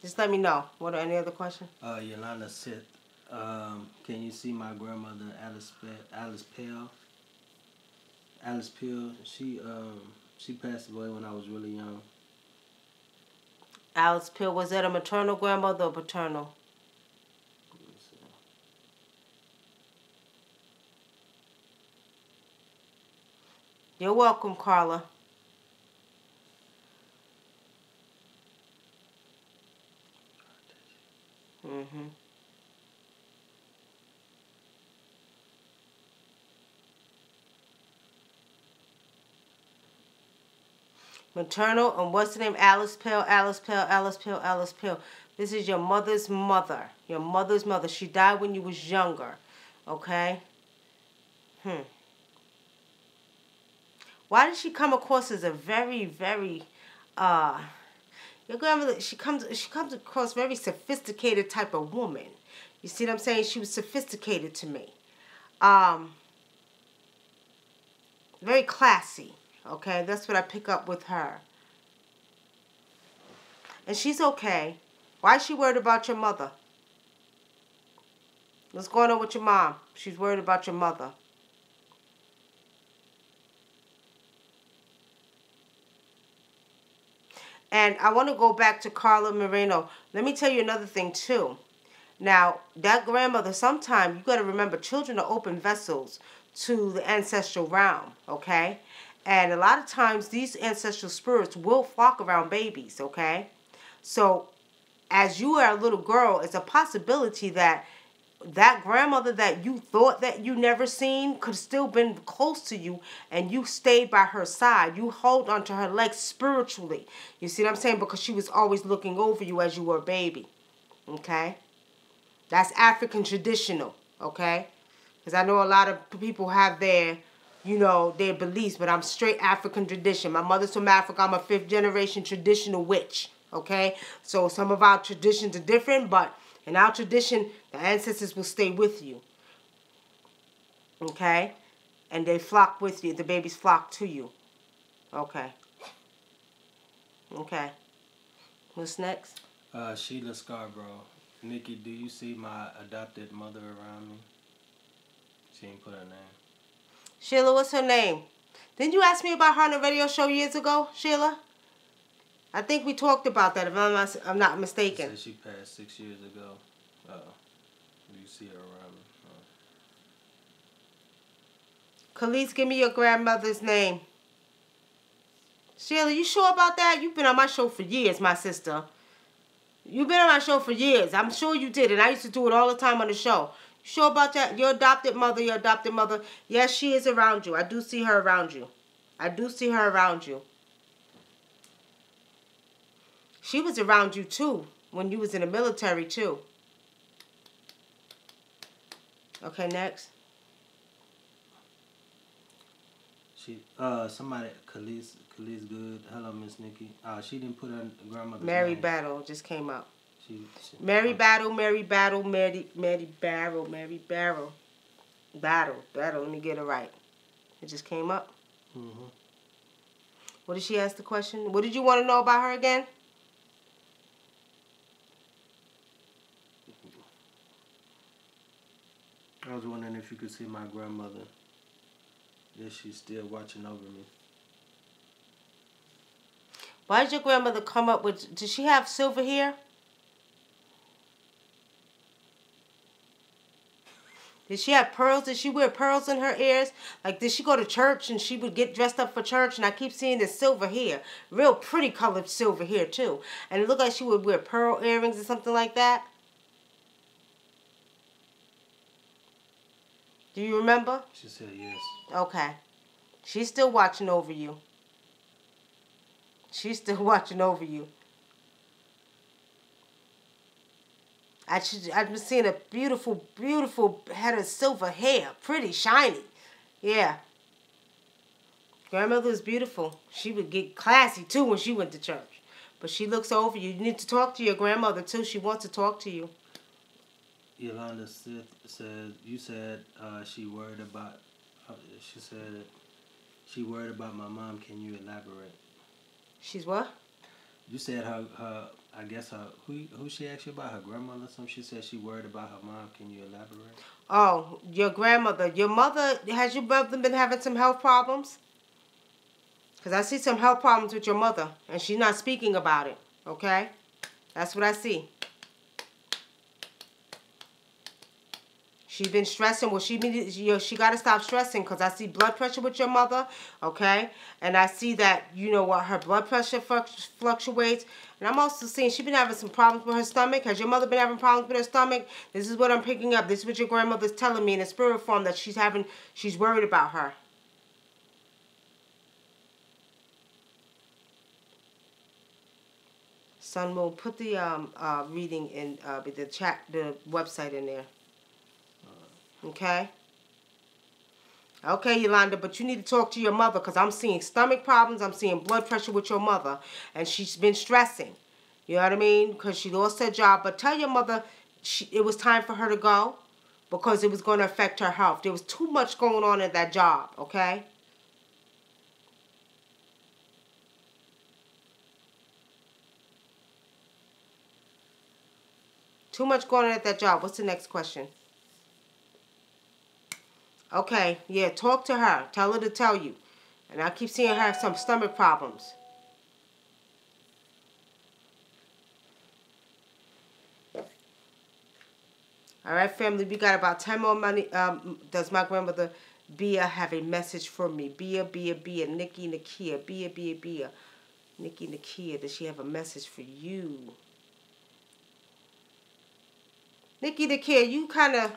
Just let me know. What are any other questions? Yolanda said, can you see my grandmother, Alice Pell? Alice Pell, she passed away when I was really young. Alice Pell, was that a maternal grandmother or paternal? You're welcome, Carla. Maternal, and what's the name? Alice Pill, Alice Pill, Alice Pill, Alice Pill. This is your mother's mother. Your mother's mother. She died when you was younger. Okay? Why did she come across as a very, very, your grandmother, she comes across very sophisticated type of woman. You see what I'm saying? She was sophisticated to me. Very classy. Okay? That's what I pick up with her. And she's okay. Why is she worried about your mother? What's going on with your mom? She's worried about your mother. And I want to go back to Carla Moreno. Let me tell you another thing, too. Now, that grandmother, sometimes you got to remember, children are open vessels to the ancestral realm, okay? And a lot of times, these ancestral spirits will flock around babies, okay? So, as you are a little girl, it's a possibility that that grandmother that you thought that you never seen could still been close to you, and you stayed by her side. You hold onto her legs spiritually. You see what I'm saying? Because she was always looking over you as you were a baby. Okay? That's African traditional. Okay? Because I know a lot of people have their, you know, their beliefs, but I'm straight African tradition. My mother's from Africa. I'm a 5th generation traditional witch. Okay? So some of our traditions are different, but in our tradition, the ancestors will stay with you. Okay? And they flock with you. The babies flock to you. Okay. Okay. What's next? Sheila Scarborough. Nikki, do you see my adopted mother around me? She didn't put her name. Sheila, what's her name? Didn't you ask me about her on the radio show years ago, Sheila? I think we talked about that, if I'm not mistaken. She said she passed 6 years ago. Do you see her around me? Khalees, give me your grandmother's name. Sheila, you sure about that? You've been on my show for years, my sister. You've been on my show for years. I'm sure you did, and I used to do it all the time on the show. You sure about that? Your adopted mother, your adopted mother. Yes, she is around you. I do see her around you. I do see her around you. She was around you, too, when you was in the military, too. Okay, next. Somebody, Khalees good. Hello, Miss Nikki. She didn't put her grandmother's Mary name. Battle just came up. Mary Battle. Battle. Let me get it right. It just came up. Mm-hmm. What did she ask the question? What did you want to know about her again? I was wondering if you could see my grandmother. If she's still watching over me. Why did your grandmother come up with... Did she have silver hair? Did she have pearls? Did she wear pearls in her ears? Like, did she go to church and she would get dressed up for church? And I keep seeing this silver hair. Real pretty colored silver hair, too. And it looked like she would wear pearl earrings or something like that. Do you remember? She said yes. Okay. She's still watching over you. She's still watching over you. I've been seeing a beautiful, beautiful head of silver hair. Pretty shiny. Yeah. Grandmother was beautiful. She would get classy, too, when she went to church. But she looks over you. You need to talk to your grandmother, too. She wants to talk to you. Yolanda said, you said she worried about, she said she worried about my mom. Can you elaborate? She's what? You said her I guess her, who she asked you about, her grandmother or something? She said she worried about her mom. Can you elaborate? Oh, your grandmother. Your mother, has your mother been having some health problems? Because I see some health problems with your mother, and she's not speaking about it, okay? That's what I see. She's been stressing. Well, she got to stop stressing because I see blood pressure with your mother, okay? And I see that, you know what, her blood pressure fluctuates. And I'm also seeing she's been having some problems with her stomach. Has your mother been having problems with her stomach? This is what I'm picking up. This is what your grandmother's telling me in a spirit form, that she's worried about her. Sun Moon, put the reading in the chat, the website in there. Okay? Okay, Yolanda, but you need to talk to your mother because I'm seeing stomach problems. I'm seeing blood pressure with your mother. And she's been stressing. You know what I mean? Because she lost her job. But tell your mother it was time for her to go because it was going to affect her health. There was too much going on at that job, okay? Too much going on at that job. What's the next question? Okay, yeah, talk to her. Tell her to tell you. And I keep seeing her have some stomach problems. All right, family, we got about 10 more money. Does my grandmother Bia have a message for me? Bia, Nicky, Nakia, Bia. Nicky, Nakia, does she have a message for you? Nicky, Nakia,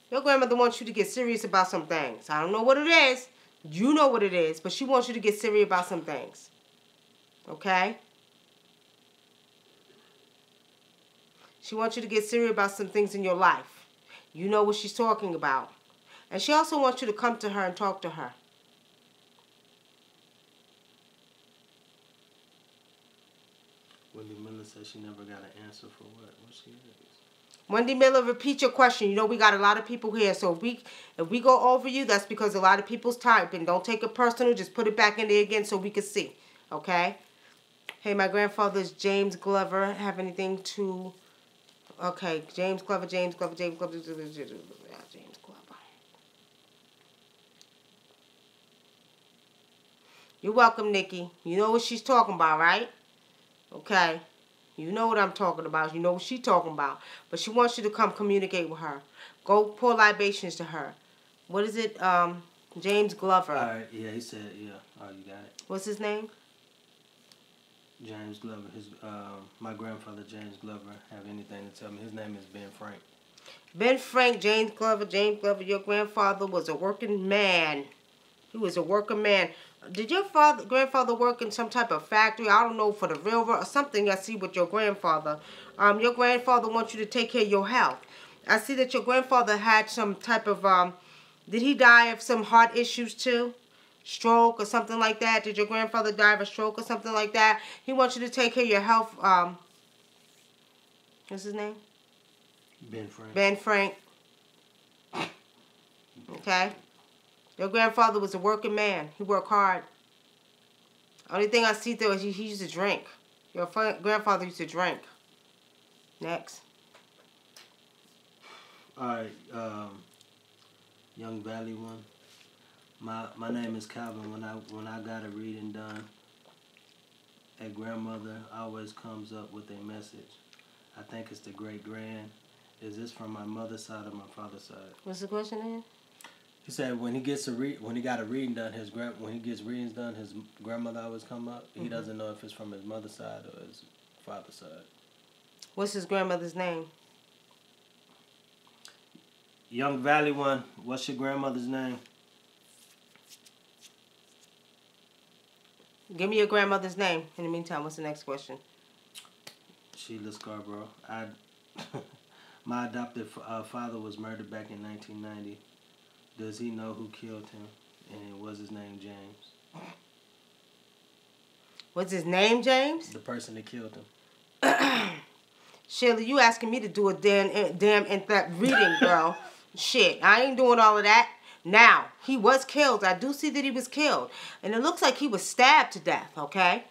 your grandmother wants you to get serious about some things. I don't know what it is. You know what it is, but she wants you to get serious about some things. Okay? She wants you to get serious about some things in your life. You know what she's talking about. And she also wants you to come to her and talk to her. Wendy Miller says she never got an answer for what she is. Wendy Miller, repeat your question. You know we got a lot of people here, so if we go over you, that's because a lot of people's typing. Don't take it personal. Just put it back in there again so we can see. Okay? Hey, my grandfather's James Glover. Have anything to... Okay, James Glover. You're welcome, Nikki. You know what she's talking about, right? Okay. You know what I'm talking about. You know what she's talking about. But she wants you to come communicate with her. Go pour libations to her. What is it? James Glover. All right. Yeah, he said, yeah. Oh, you got it. What's his name? James Glover. My grandfather, James Glover, have anything to tell me. His name is Ben Frank. Ben Frank, James Glover, your grandfather was a working man. He was a working man. Did your grandfather work in some type of factory? I don't know, for the railroad or something I see with your grandfather. Your grandfather wants you to take care of your health. I see that your grandfather had some type of, did he die of some heart issues too? Stroke or something like that? Did your grandfather die of a stroke or something like that? He wants you to take care of your health. What's his name? Ben Frank. Ben Frank. Okay. Your grandfather was a working man. He worked hard. Only thing I see though is he used to drink. Your grandfather used to drink. Next. All right. Young Valley one. My name is Calvin. When I got a reading done, a grandmother always comes up with a message. I think it's the great grand. Is this from my mother's side or my father's side? What's the question again? He said when he got a reading done, when he gets readings done, his grandmother always come up. He doesn't know if it's from his mother's side or his father's side. What's his grandmother's name? Young Valley one. What's your grandmother's name? Give me your grandmother's name. In the meantime, what's the next question? Sheila Scarborough. My adopted father was murdered back in 1990. Does he know who killed him? And was his name James? What's his name, James? The person that killed him. Sheila, you asking me to do a damn in-depth reading, girl. Shit, I ain't doing all of that. Now, he was killed. I do see that he was killed. And it looks like he was stabbed to death, okay?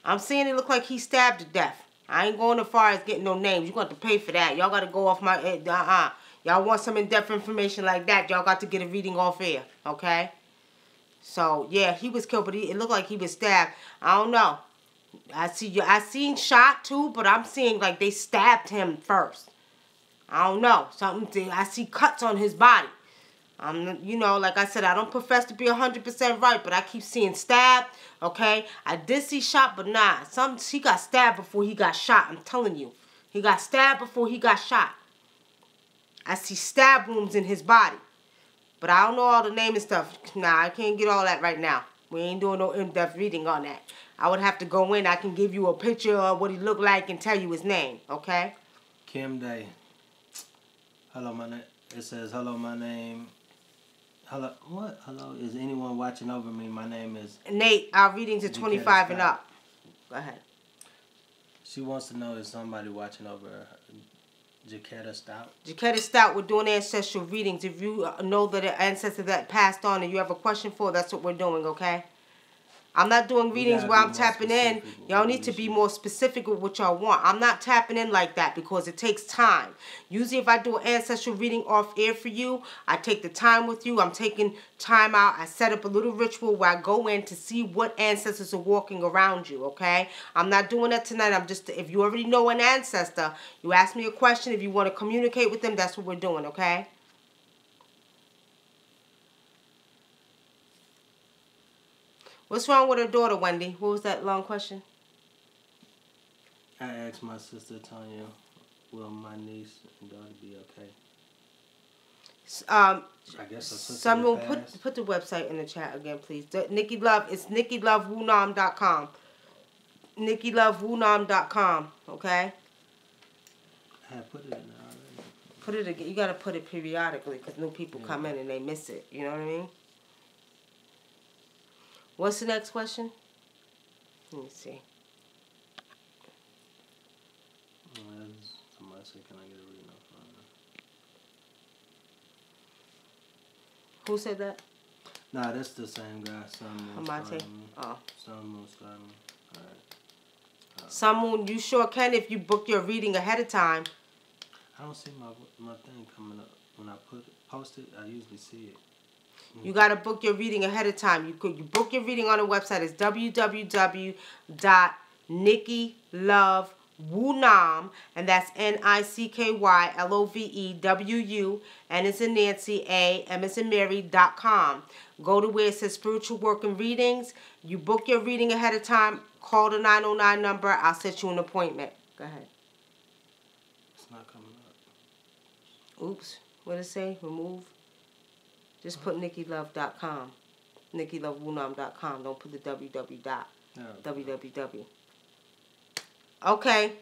I'm seeing it look like he stabbed to death. I ain't going as far as getting no names. You're going to have to pay for that. Y'all got to go off my... Y'all want some in-depth information like that, y'all got to get a reading off air, okay? So, yeah, he was killed, but it looked like he was stabbed. I don't know. I seen shot, too, but I'm seeing like they stabbed him first. I don't know. I see cuts on his body. You know, like I said, I don't profess to be 100% right, but I keep seeing stabbed, okay? I did see shot, but nah. He got stabbed before he got shot, I'm telling you. He got stabbed before he got shot. I see stab wounds in his body. But I don't know all the name and stuff. Nah, I can't get all that right now. We ain't doing no in-depth reading on that. I would have to go in. I can give you a picture of what he looked like and tell you his name, okay? Kim Day. Hello, my name. It says, hello, my name. Hello, what? Hello, is anyone watching over me? My name is Nate. Our readings are 25 and up. Go ahead. She wants to know if somebody watching over her. Jaquetta Stout. Jaquetta Stout, we're doing ancestral readings. If you know that an ancestor that passed on and you have a question for, that's what we're doing, okay? I'm not doing readings where I'm tapping in. Y'all need to be more specific with what y'all want. I'm not tapping in like that because it takes time. Usually if I do an ancestral reading off air for you, I take the time with you. I'm taking time out. I set up a little ritual where I go in to see what ancestors are walking around you, okay? I'm not doing that tonight. I'm just, if you already know an ancestor, you ask me a question. If you want to communicate with them, that's what we're doing, okay? What's wrong with her daughter, Wendy? What was that long question? I asked my sister Tanya, will my niece and daughter be okay? I guess her sister someone put the website in the chat again, please. Nikki Love, it's NickyLoveWunam.com. NickyLoveWunam.com, okay? I put it in there already. Put it again. You got to put it periodically because new people come in and they miss it. You know what I mean? What's the next question? Let me see. Somebody said, can I get a reading off on that? Who said that? Nah, that's the same guy. Amate. Oh. Sun Moon starting. All right. Sun Moon, you sure can if you book your reading ahead of time. I don't see my thing coming up. When I post it, I usually see it. You got to book your reading ahead of time. You book your reading on the website. It's www.NickyLoveWunam, and that's NICKYLOVEWU, and it's in Nancy, M is in Mary.com. Go to where it says spiritual work and readings. You book your reading ahead of time. Call the 909 number. I'll set you an appointment. Go ahead. It's not coming up. Oops. What did it say? Remove. Just put NickyLove.com. NickyLoveWunam.com. Don't put the www. Okay.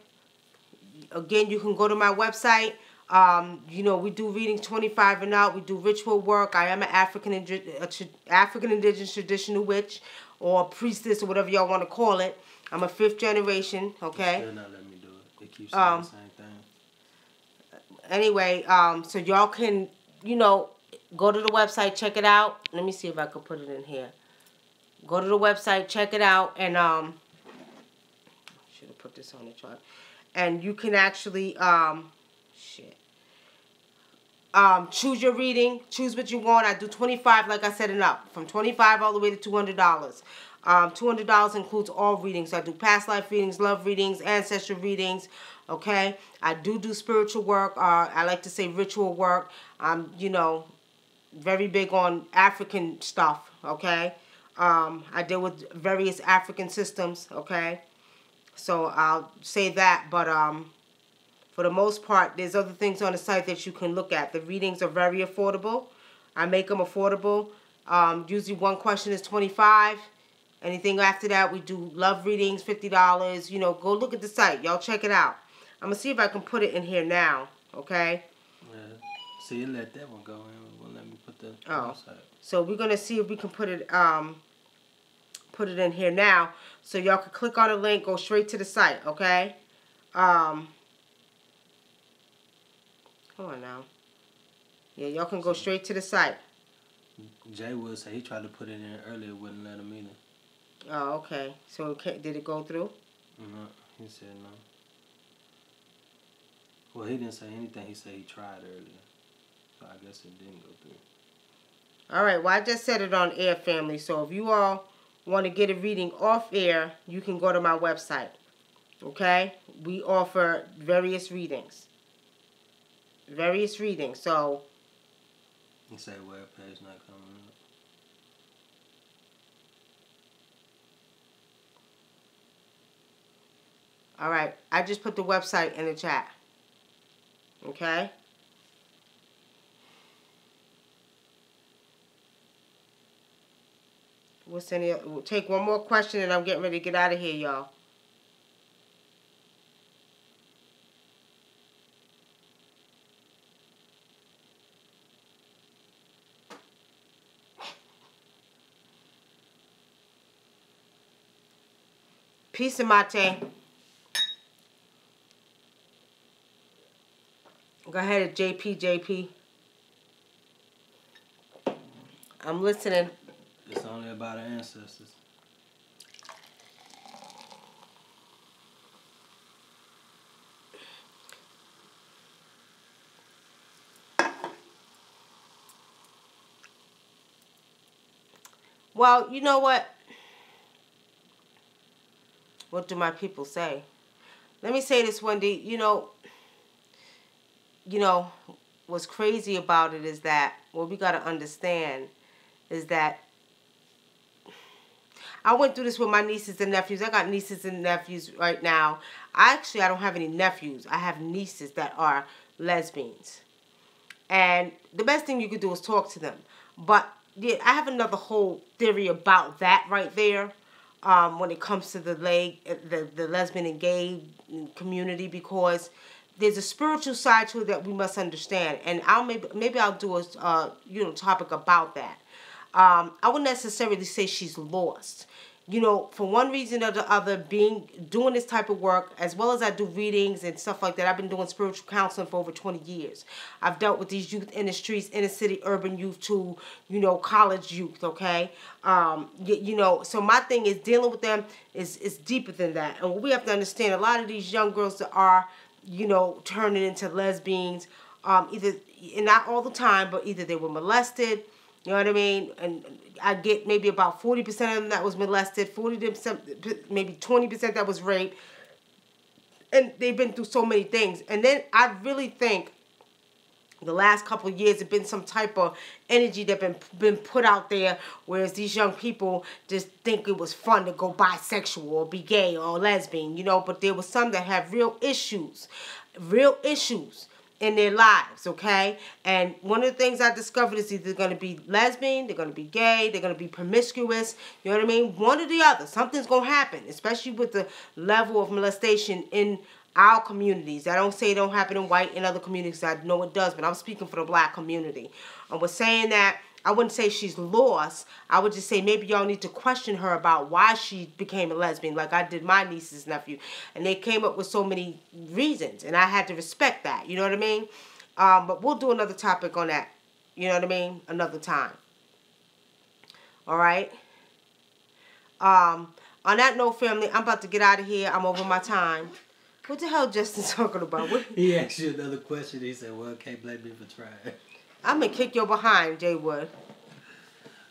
Again, you can go to my website. You know, we do readings 25 and out. We do ritual work. I am an African indigenous traditional witch or priestess or whatever y'all want to call it. I'm a 5th generation, okay? Still not letting me do it. It keeps saying the same thing. Anyway, so y'all can, you know, go to the website, check it out. Let me see if I can put it in here. Go to the website, check it out, and should have put this on the chart. And you can actually choose your reading, choose what you want. I do 25, like I said, and up, from $25 all the way to $200. $200 includes all readings. I do past life readings, love readings, ancestral readings. Okay, I do spiritual work. I like to say ritual work. You know, very big on African stuff, okay? I deal with various African systems, okay? So I'll say that, but for the most part, there's other things on the site that you can look at. The readings are very affordable. I make them affordable. Usually one question is $25. Anything after that, we do love readings, $50. You know, go look at the site. Y'all check it out. I'm going to see if I can put it in here now, okay? Yeah. See, you let that one go in. It won't let me put the website. So we're going to see if we can put it in here now. So y'all can click on the link, go straight to the site, okay? Hold on now. Yeah, y'all can go straight to the site. Jay Wood said he tried to put it in earlier, wouldn't let him either. Oh, okay. So did it go through? No, he said no. Well, he didn't say anything. He said he tried earlier. So I guess it didn't go through. All right. Well, I just said it on air, family. So if you all want to get a reading off air, you can go to my website. Okay? We offer various readings. So you say web page not coming up. all right. I just put the website in the chat. Okay? We'll take one more question and I'm getting ready to get out of here, y'all. Peace and mate. Go ahead, JP. I'm listening. It's only about our ancestors. Well, you know what? What do my people say? Let me say this, Wendy. You know, what's crazy about it is that what we got to understand is that I went through this with my nieces and nephews. I got nieces and nephews right now. I don't have any nephews. I have nieces that are lesbians. And the best thing you could do is talk to them. But yeah, I have another whole theory about that right there. When it comes to the lesbian and gay community, because there's a spiritual side to it that we must understand, and maybe I'll do a topic about that. I wouldn't necessarily say she's lost. For one reason or the other, doing this type of work, as well as I do readings and stuff like that. I've been doing spiritual counseling for over 20 years. I've dealt with these youth in the streets, inner city, urban youth to, college youth, okay? So my thing is dealing with them is deeper than that. And what we have to understand, a lot of these young girls that are, turning into lesbians, either, and not all the time, but either they were molested, you know what I mean? And I get maybe about 40% of them that was molested, 40%, maybe 20% that was raped. And they've been through so many things. And then I really think the last couple of years have been some type of energy that been put out there, whereas these young people just think it was fun to go bisexual or be gay or lesbian, but there was some that have real issues in their lives, okay? And one of the things I discovered is either they're going to be lesbian, they're going to be gay, they're going to be promiscuous, you know what I mean? One or the other. Something's going to happen, especially with the level of molestation in our communities. I don't say it don't happen in white and other communities. I know it does, but I'm speaking for the black community. And we're saying that I wouldn't say she's lost. I would just say maybe y'all need to question her about why she became a lesbian, like I did my niece's nephew. And they came up with so many reasons, and I had to respect that. You know what I mean? But we'll do another topic on that. You know what I mean? Another time. All right? On that note, family, I'm about to get out of here. I'm over my time. What the hell Justin talking about? He asked you another question. He said, well, can't blame me for trying. I'm going to kick your behind, Jay Wood.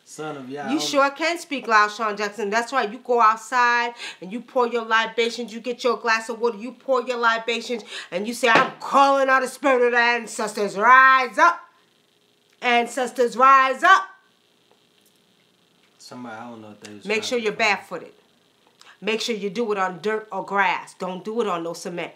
Son of y'all. You sure can speak loud, Sean Jackson. That's right. You go outside and you pour your libations. You get your glass of water. You pour your libations and you say, I'm calling out the spirit of the ancestors. Rise up. Ancestors, rise up. Somebody, I don't know if they was Make sure you're barefooted. Make sure you do it on dirt or grass. Don't do it on no cement.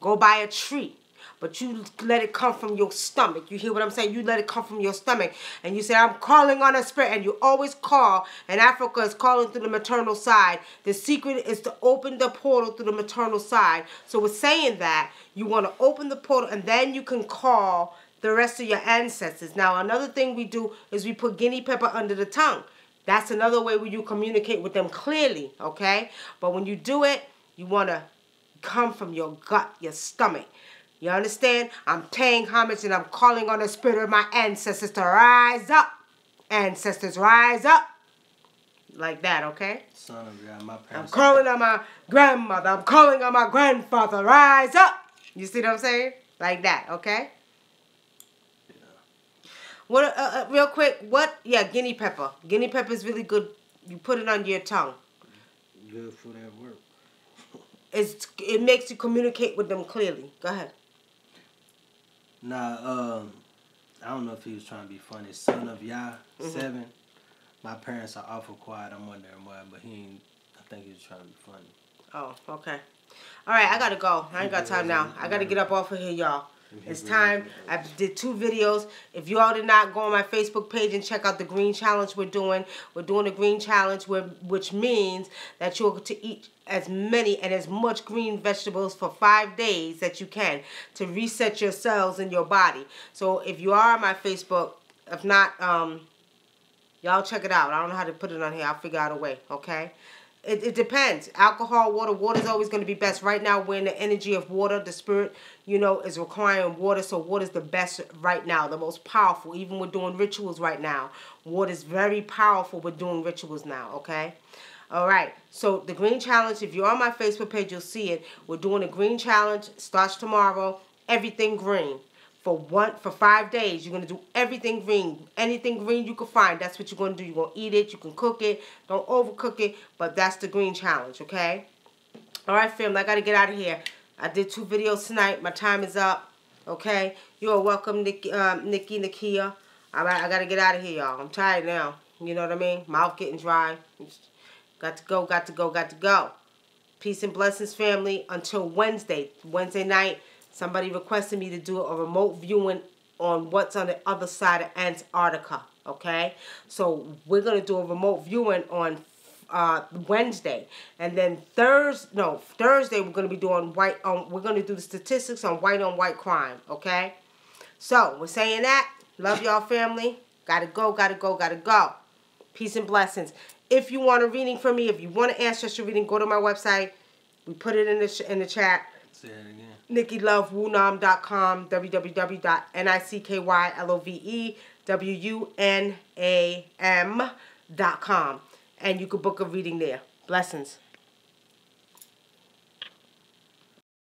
Go by a tree. But you let it come from your stomach. You hear what I'm saying? You let it come from your stomach. And you say, I'm calling on a spirit. And you always call. And Africa is calling through the maternal side. The secret is to open the portal through the maternal side. So we're saying that you want to open the portal. And then you can call the rest of your ancestors. Now, another thing we do is we put guinea pepper under the tongue. That's another way where you communicate with them clearly. Okay? But when you do it, you want to come from your gut, your stomach. You understand? I'm paying homage and I'm calling on the spirit of my ancestors to rise up. Ancestors, rise up. Like that, okay? Son of God, my parents. I'm calling on my grandmother. I'm calling on my grandfather. Rise up. You see what I'm saying? Like that, okay? Yeah. What? Real quick, what? Yeah, guinea pepper. Guinea pepper is really good. You put it under your tongue. Good for that work. It makes you communicate with them clearly. Go ahead. Nah, I don't know if he was trying to be funny. Son of Yah, 7. My parents are awful quiet. I'm wondering why, but I think he was trying to be funny. Oh, okay. All right, I got to go. I ain't got time now. I got to get up off of here, y'all. It's time. I did 2 videos. If you all did not, go on my Facebook page and check out the green challenge we're doing. We're doing a green challenge, which means that you're to eat as many and as much green vegetables for 5 days that you can to reset your cells in your body. So if you are on my Facebook, if not, y'all check it out. I don't know how to put it on here. I'll figure out a way, okay? It depends. Alcohol, water. Water is always going to be best. Right now, we're in the energy of water. The spirit, you know, is requiring water. So water is the best right now, the most powerful. Even we're doing rituals right now. Water is very powerful. We're doing rituals now, okay? All right. So the green challenge, if you're on my Facebook page, you'll see it. We're doing a green challenge. Starts tomorrow. Everything green. For 5 days, you're going to do everything green. Anything green you can find, that's what you're going to do. You're going to eat it. You can cook it. Don't overcook it, but that's the green challenge, okay? All right, family, I got to get out of here. I did 2 videos tonight. My time is up, okay? You are welcome, Nikki, Nakia. All right, I got to get out of here, y'all. I'm tired now. You know what I mean? Mouth getting dry. Got to go, got to go, got to go. Peace and blessings, family. Until Wednesday night. Somebody requested me to do a remote viewing on what's on the other side of Antarctica, okay? So we're going to do a remote viewing on Wednesday. And then Thursday we're going to be doing we're going to do the statistics on white crime, okay? So we're saying that. Love y'all, family. Gotta go, gotta go, gotta go. Peace and blessings. If you want a reading from me, if you want an ancestral reading, go to my website. We put it in the chat. Say it again. NickyLoveWunam.com, www.NICKYLOVEWUNAM.com. And you can book a reading there. Blessings.